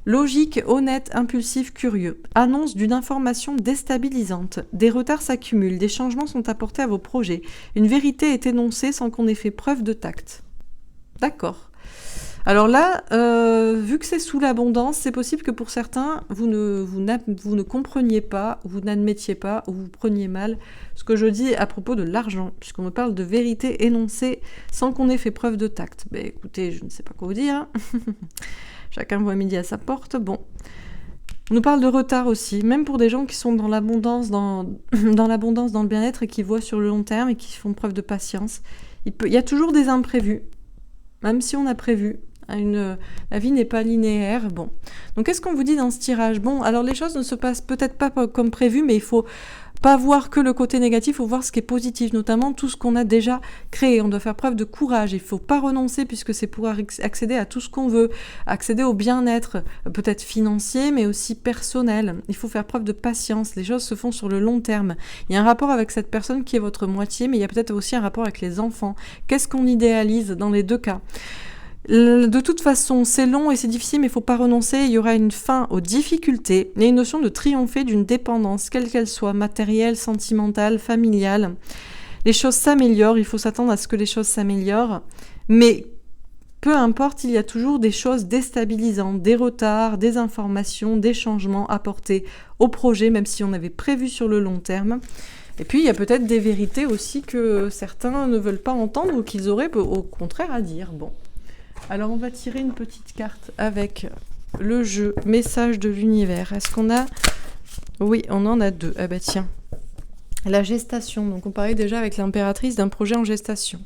Logique, honnête, impulsif, curieux. Annonce d'une information déstabilisante. Des retards s'accumulent, des changements sont apportés à vos projets. Une vérité est énoncée sans qu'on ait fait preuve de tact. D'accord. Alors là, vu que c'est sous l'abondance, c'est possible que pour certains, vous ne compreniez pas, vous n'admettiez pas, ou vous preniez mal ce que je dis à propos de l'argent, puisqu'on me parle de vérité énoncée sans qu'on ait fait preuve de tact. Écoutez, je ne sais pas quoi vous dire, hein. Chacun voit midi à sa porte. Bon. On nous parle de retard aussi, même pour des gens qui sont dans l'abondance, dans l'abondance, dans le bien-être et qui voient sur le long terme et qui font preuve de patience. Il y a toujours des imprévus, même si on a prévu. La vie n'est pas linéaire. Bon. Donc, qu'est-ce qu'on vous dit dans ce tirage ? Bon, alors les choses ne se passent peut-être pas comme prévu, mais il faut pas voir que le côté négatif, il faut voir ce qui est positif, notamment tout ce qu'on a déjà créé. On doit faire preuve de courage, il ne faut pas renoncer puisque c'est pour accéder à tout ce qu'on veut, accéder au bien-être, peut-être financier, mais aussi personnel. Il faut faire preuve de patience, les choses se font sur le long terme. Il y a un rapport avec cette personne qui est votre moitié, mais il y a peut-être aussi un rapport avec les enfants. Qu'est-ce qu'on idéalise dans les deux cas ? De toute façon, c'est long et c'est difficile, mais il ne faut pas renoncer. Il y aura une fin aux difficultés. Il y a une notion de triompher d'une dépendance, quelle qu'elle soit, matérielle, sentimentale, familiale. Les choses s'améliorent, il faut s'attendre à ce que les choses s'améliorent. Mais peu importe, il y a toujours des choses déstabilisantes, des retards, des informations, des changements apportés au projet, même si on avait prévu sur le long terme. Et puis, il y a peut-être des vérités aussi que certains ne veulent pas entendre ou qu'ils auraient au contraire à dire. Bon. Alors, on va tirer une petite carte avec le jeu Message de l'univers. Est-ce qu'on a... Oui, on en a 2. Ah bah tiens. La gestation. Donc, on parlait déjà avec l'impératrice d'un projet en gestation.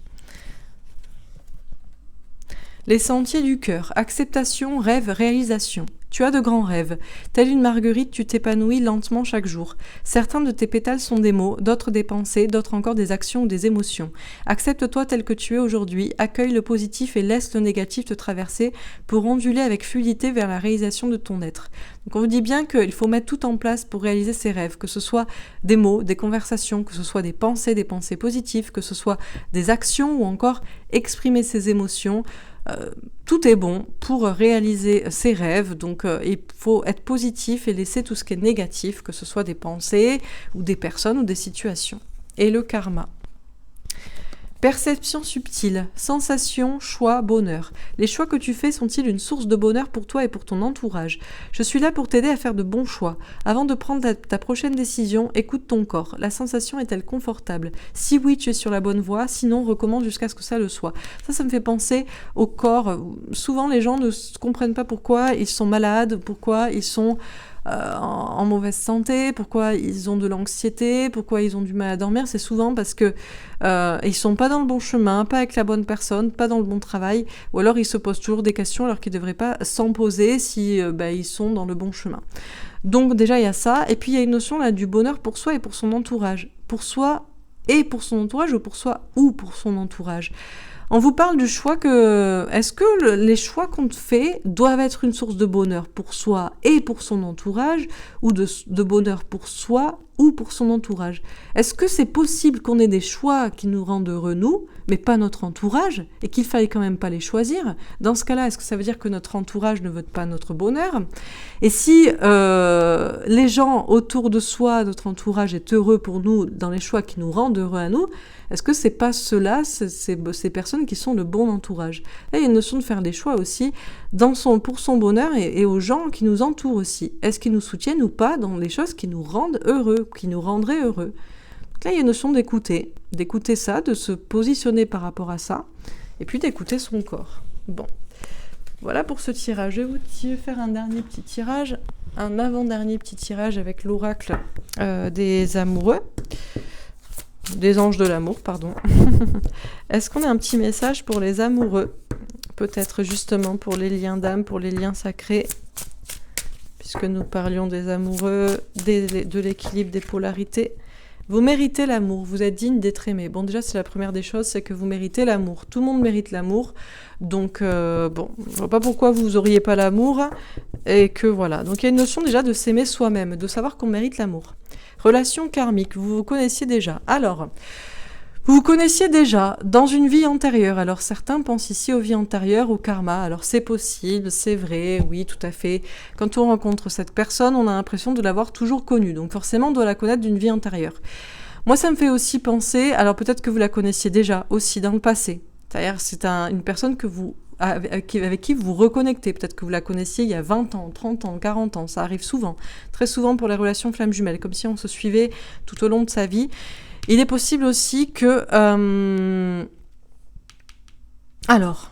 Les sentiers du cœur. Acceptation, rêve, réalisation. Tu as de grands rêves. Telle une marguerite, tu t'épanouis lentement chaque jour. Certains de tes pétales sont des mots, d'autres des pensées, d'autres encore des actions ou des émotions. Accepte-toi tel que tu es aujourd'hui, accueille le positif et laisse le négatif te traverser pour onduler avec fluidité vers la réalisation de ton être. Donc on vous dit bien qu'il faut mettre tout en place pour réaliser ses rêves, que ce soit des mots, des conversations, que ce soit des pensées positives, que ce soit des actions ou encore exprimer ses émotions. Tout est bon pour réaliser ses rêves, donc il faut être positif et laisser tout ce qui est négatif, que ce soit des pensées ou des personnes ou des situations. Et le karma. Perception subtile, sensation, choix, bonheur. Les choix que tu fais sont-ils une source de bonheur pour toi et pour ton entourage? Je suis là pour t'aider à faire de bons choix. Avant de prendre ta prochaine décision, écoute ton corps. La sensation est-elle confortable? Si oui, tu es sur la bonne voie, sinon recommence jusqu'à ce que ça le soit. Ça me fait penser au corps. Souvent, les gens ne comprennent pas pourquoi ils sont malades, pourquoi ils sont... en mauvaise santé, pourquoi ils ont de l'anxiété, pourquoi ils ont du mal à dormir, c'est souvent parce que ils sont pas dans le bon chemin, pas avec la bonne personne, pas dans le bon travail, ou alors ils se posent toujours des questions alors qu'ils devraient pas s'en poser si ils sont dans le bon chemin. Donc déjà il y a ça, et puis il y a une notion là du bonheur pour soi et pour son entourage. Pour soi et pour son entourage, ou pour soi ou pour son entourage. On vous parle du choix que... Est-ce que les choix qu'on fait doivent être une source de bonheur pour soi et pour son entourage, ou de bonheur pour soi ou pour son entourage? Est-ce que c'est possible qu'on ait des choix qui nous rendent heureux, nous, mais pas notre entourage, et qu'il faille quand même pas les choisir? Dans ce cas-là, est-ce que ça veut dire que notre entourage ne veut pas notre bonheur? Et si les gens autour de soi, notre entourage est heureux pour nous dans les choix qui nous rendent heureux à nous, est-ce que c'est pas ceux-là, ces personnes qui sont le bon entourage? Là, il y a une notion de faire des choix aussi pour son bonheur et aux gens qui nous entourent aussi. Est-ce qu'ils nous soutiennent ou pas dans les choses qui nous rendent heureux, qui nous rendraient heureux? Donc là, il y a une notion d'écouter ça, de se positionner par rapport à ça, et puis d'écouter son corps. Bon, voilà pour ce tirage. Je vais vous faire un dernier petit tirage, un avant-dernier petit tirage avec l'oracle des amoureux. Des anges de l'amour, pardon. Est-ce qu'on a un petit message pour les amoureux? Peut-être justement pour les liens d'âme, pour les liens sacrés, puisque nous parlions des amoureux, de l'équilibre des polarités. Vous méritez l'amour, vous êtes digne d'être aimé. Bon, déjà, c'est la première des choses, c'est que vous méritez l'amour. Tout le monde mérite l'amour. Donc, je vois pas pourquoi vous auriez pas l'amour. Et que voilà. Donc, il y a une notion déjà de s'aimer soi-même, de savoir qu'on mérite l'amour. Relation karmique, vous vous connaissiez déjà. Alors, vous vous connaissiez déjà dans une vie antérieure. Alors, certains pensent ici aux vies antérieures, au karma. Alors, c'est possible, c'est vrai, oui, tout à fait. Quand on rencontre cette personne, on a l'impression de l'avoir toujours connue. Donc, forcément, on doit la connaître d'une vie antérieure. Moi, ça me fait aussi penser, alors peut-être que vous la connaissiez déjà aussi dans le passé. C'est-à-dire, c'est une personne avec qui vous vous reconnectez. Peut-être que vous la connaissiez il y a 20 ans, 30 ans, 40 ans. Ça arrive souvent. Très souvent pour les relations flammes jumelles, comme si on se suivait tout au long de sa vie. Il est possible aussi que... Alors,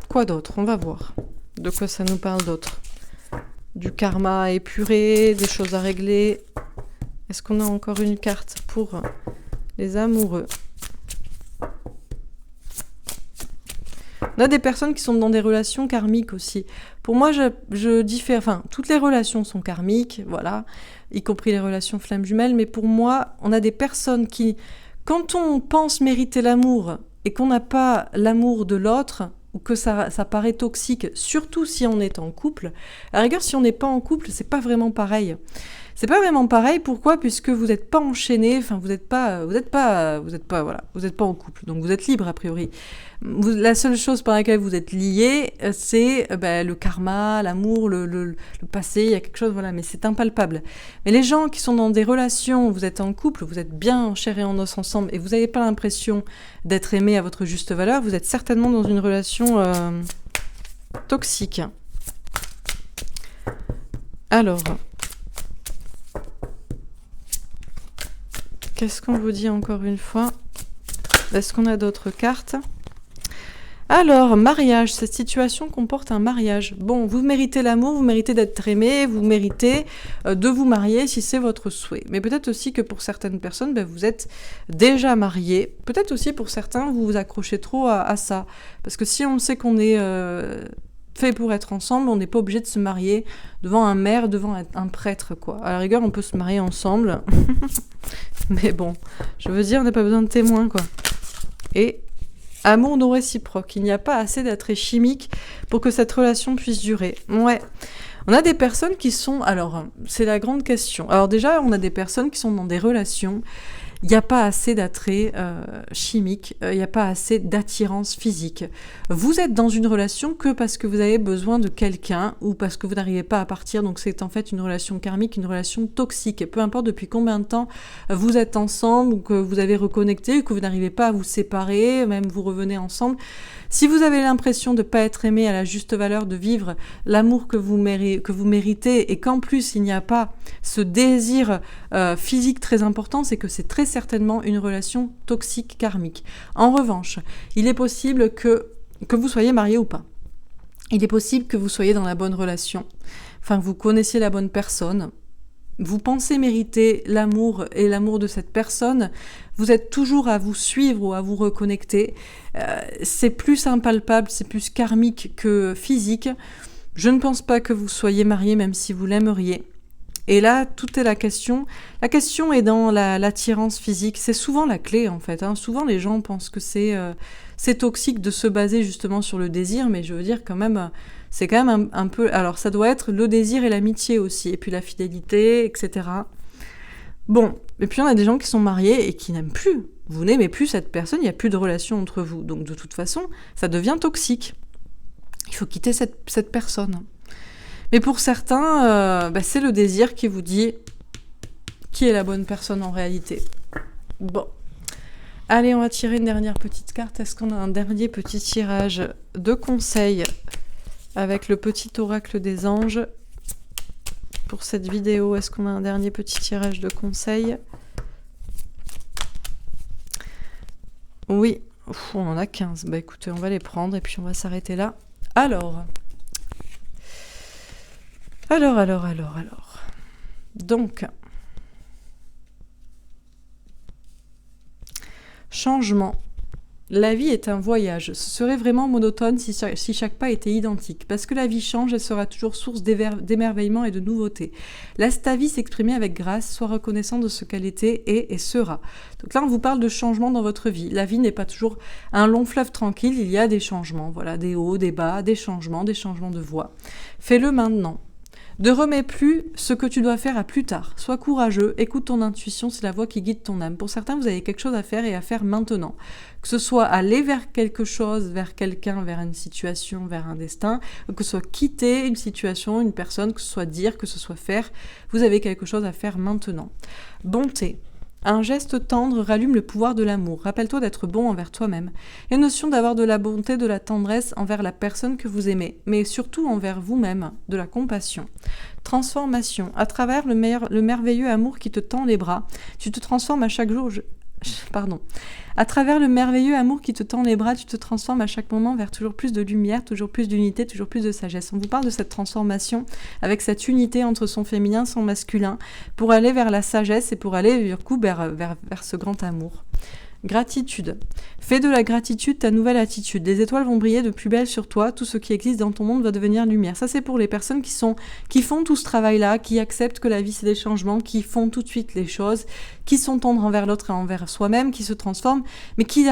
quoi d'autre? On va voir. De quoi ça nous parle d'autre? Du karma épuré, des choses à régler. Est-ce qu'on a encore une carte pour les amoureux? On a des personnes qui sont dans des relations karmiques aussi. Pour moi, je diffère... Enfin, toutes les relations sont karmiques, voilà, y compris les relations flammes jumelles, mais pour moi, on a des personnes qui, quand on pense mériter l'amour et qu'on n'a pas l'amour de l'autre, ou que ça paraît toxique, surtout si on est en couple, à la rigueur, si on n'est pas en couple, c'est pas vraiment pareil. C'est pas vraiment pareil. Pourquoi? Puisque vous n'êtes pas enchaîné. Enfin, vous n'êtes pas en couple. Donc vous êtes libre a priori. La seule chose par laquelle vous êtes lié, c'est le karma, l'amour, le passé. Il y a quelque chose, voilà, mais c'est impalpable. Mais les gens qui sont dans des relations, vous êtes en couple, vous êtes bien en chair et en os ensemble, et vous n'avez pas l'impression d'être aimé à votre juste valeur, vous êtes certainement dans une relation toxique. Alors, qu'est-ce qu'on vous dit encore une fois? Est-ce qu'on a d'autres cartes? Alors, mariage, cette situation comporte un mariage. Bon, vous méritez l'amour, vous méritez d'être aimé, vous méritez de vous marier si c'est votre souhait. Mais peut-être aussi que pour certaines personnes, vous êtes déjà mariés. Peut-être aussi pour certains, vous vous accrochez trop à ça. Parce que si on sait qu'on est fait pour être ensemble, on n'est pas obligé de se marier devant un maire, devant un prêtre, quoi. À la rigueur, on peut se marier ensemble. Mais bon, je veux dire, on n'a pas besoin de témoins, quoi. Et amour non réciproque. Il n'y a pas assez d'attrait chimique pour que cette relation puisse durer. Ouais. On a des personnes qui sont... Alors, c'est la grande question. Alors déjà, on a des personnes qui sont dans des relations. Il n'y a pas assez d'attrait chimique. Il n'y a pas assez d'attirance physique. Vous êtes dans une relation que parce que vous avez besoin de quelqu'un ou parce que vous n'arrivez pas à partir. Donc c'est en fait une relation karmique, une relation toxique. Et peu importe depuis combien de temps vous êtes ensemble ou que vous avez reconnecté ou que vous n'arrivez pas à vous séparer, même vous revenez ensemble. Si vous avez l'impression de ne pas être aimé à la juste valeur, de vivre l'amour que vous méritez et qu'en plus il n'y a pas ce désir physique très important, c'est que c'est très certainement une relation toxique karmique. En revanche, il est possible que vous soyez marié ou pas. Il est possible que vous soyez dans la bonne relation, enfin que vous connaissiez la bonne personne. Vous pensez mériter l'amour et l'amour de cette personne, vous êtes toujours à vous suivre ou à vous reconnecter. C'est plus impalpable, c'est plus karmique que physique. Je ne pense pas que vous soyez marié même si vous l'aimeriez. Et là, tout est la question. La question est dans l'attirance physique. C'est souvent la clé, en fait. Souvent, les gens pensent que c'est toxique de se baser justement sur le désir, mais je veux dire quand même... C'est quand même un peu... Alors, ça doit être le désir et l'amitié aussi, et puis la fidélité, etc. Bon, et puis on a des gens qui sont mariés et qui n'aiment plus. Vous n'aimez plus cette personne, il n'y a plus de relation entre vous. Donc, de toute façon, ça devient toxique. Il faut quitter cette personne. Mais pour certains, c'est le désir qui vous dit qui est la bonne personne en réalité. Bon. Allez, on va tirer une dernière petite carte. Est-ce qu'on a un dernier petit tirage de conseils avec le petit oracle des anges pour cette vidéo? Est-ce qu'on a un dernier petit tirage de conseils? Oui, on en a 15. Bah écoutez, on va les prendre et puis on va s'arrêter là. Alors. Donc, changement. La vie est un voyage. Ce serait vraiment monotone si chaque pas était identique. Parce que la vie change, elle sera toujours source d'émerveillement et de nouveautés. Laisse ta vie s'exprimer avec grâce, sois reconnaissant de ce qu'elle était, est et sera. Donc là, on vous parle de changement dans votre vie. La vie n'est pas toujours un long fleuve tranquille, il y a des changements. Voilà, des hauts, des bas, des changements de voie. Fais-le maintenant. Ne remets plus ce que tu dois faire à plus tard. Sois courageux, écoute ton intuition, c'est la voie qui guide ton âme. Pour certains, vous avez quelque chose à faire et à faire maintenant. Que ce soit aller vers quelque chose, vers quelqu'un, vers une situation, vers un destin, que ce soit quitter une situation, une personne, que ce soit dire, que ce soit faire, vous avez quelque chose à faire maintenant. Bonté. Un geste tendre rallume le pouvoir de l'amour. Rappelle-toi d'être bon envers toi-même. Et notion d'avoir de la bonté, de la tendresse envers la personne que vous aimez, mais surtout envers vous-même, de la compassion. Transformation. À travers le merveilleux amour qui te tend les bras, tu te transformes à chaque jour... À travers le merveilleux amour qui te tend les bras, tu te transformes à chaque moment vers toujours plus de lumière, toujours plus d'unité, toujours plus de sagesse. On vous parle de cette transformation avec cette unité entre son féminin, son masculin, pour aller vers la sagesse et pour aller du coup vers ce grand amour. Gratitude. Fais de la gratitude ta nouvelle attitude. Les étoiles vont briller de plus belle sur toi. Tout ce qui existe dans ton monde va devenir lumière. Ça, c'est pour les personnes qui font tout ce travail-là, qui acceptent que la vie, c'est des changements, qui font tout de suite les choses, qui sont tendres envers l'autre et envers soi-même, qui se transforment, mais qui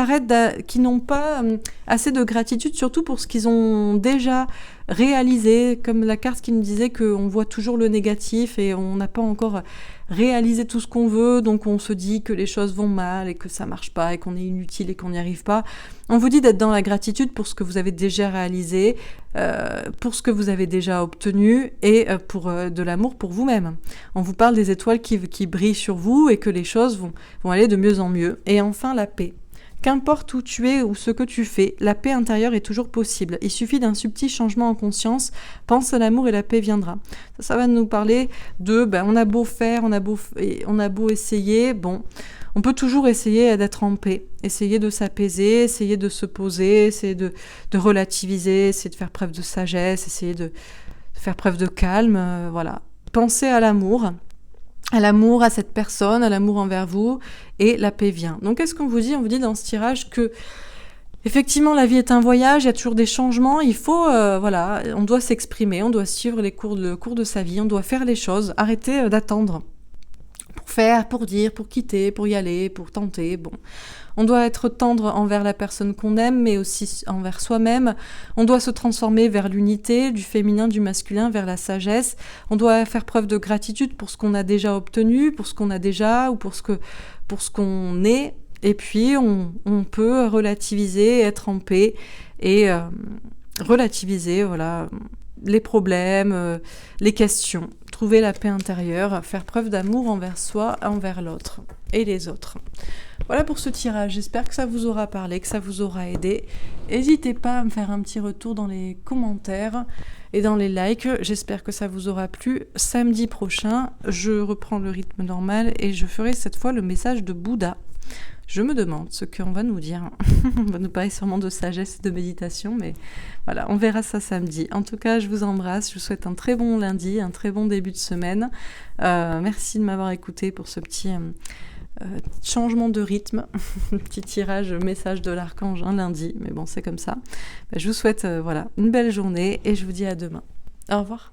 n'ont pas assez de gratitude, surtout pour ce qu'ils ont déjà réalisé, comme la carte qui nous disait qu'on voit toujours le négatif et on n'a pas encore réalisé tout ce qu'on veut, donc on se dit que les choses vont mal et que ça marche pas et qu'on est inutile et qu'on n'y arrive pas. On vous dit d'être dans la gratitude pour ce que vous avez déjà réalisé, pour ce que vous avez déjà obtenu et pour de l'amour pour vous-même. On vous parle des étoiles qui brillent sur vous et que les choses vont aller de mieux en mieux. Et enfin, la paix. Qu'importe où tu es ou ce que tu fais, la paix intérieure est toujours possible. Il suffit d'un subtil changement en conscience. Pense à l'amour et la paix viendra. Ça va nous parler de, on a beau faire, on a beau essayer, on peut toujours essayer d'être en paix, essayer de s'apaiser, essayer de se poser, essayer de relativiser, essayer de faire preuve de sagesse, essayer de faire preuve de calme, voilà. Pensez à l'amour, à cette personne, à l'amour envers vous, et la paix vient. Donc qu'est-ce qu'on vous dit ? On vous dit dans ce tirage que effectivement la vie est un voyage, il y a toujours des changements, il faut, on doit s'exprimer, on doit suivre le cours de sa vie, on doit faire les choses, arrêter d'attendre. Pour faire, pour dire, pour quitter, pour y aller, pour tenter, On doit être tendre envers la personne qu'on aime, mais aussi envers soi-même. On doit se transformer vers l'unité, du féminin, du masculin, vers la sagesse. On doit faire preuve de gratitude pour ce qu'on a déjà obtenu, pour ce qu'on a déjà, ou pour ce qu'on est. Et puis, on peut relativiser, être en paix, et relativiser, les problèmes, les questions. Trouver la paix intérieure, faire preuve d'amour envers soi, envers l'autre et les autres. Voilà pour ce tirage, j'espère que ça vous aura parlé, que ça vous aura aidé. N'hésitez pas à me faire un petit retour dans les commentaires et dans les likes, j'espère que ça vous aura plu. Samedi prochain, je reprends le rythme normal et je ferai cette fois le message de Bouddha. Je me demande ce qu'on va nous dire. On va nous parler sûrement de sagesse et de méditation, mais voilà, on verra ça samedi. En tout cas, je vous embrasse, je vous souhaite un très bon lundi, un très bon début de semaine. Merci de m'avoir écouté pour ce petit changement de rythme, petit tirage, message de l'archange un lundi, mais bon, c'est comme ça. Je vous souhaite une belle journée et je vous dis à demain. Au revoir.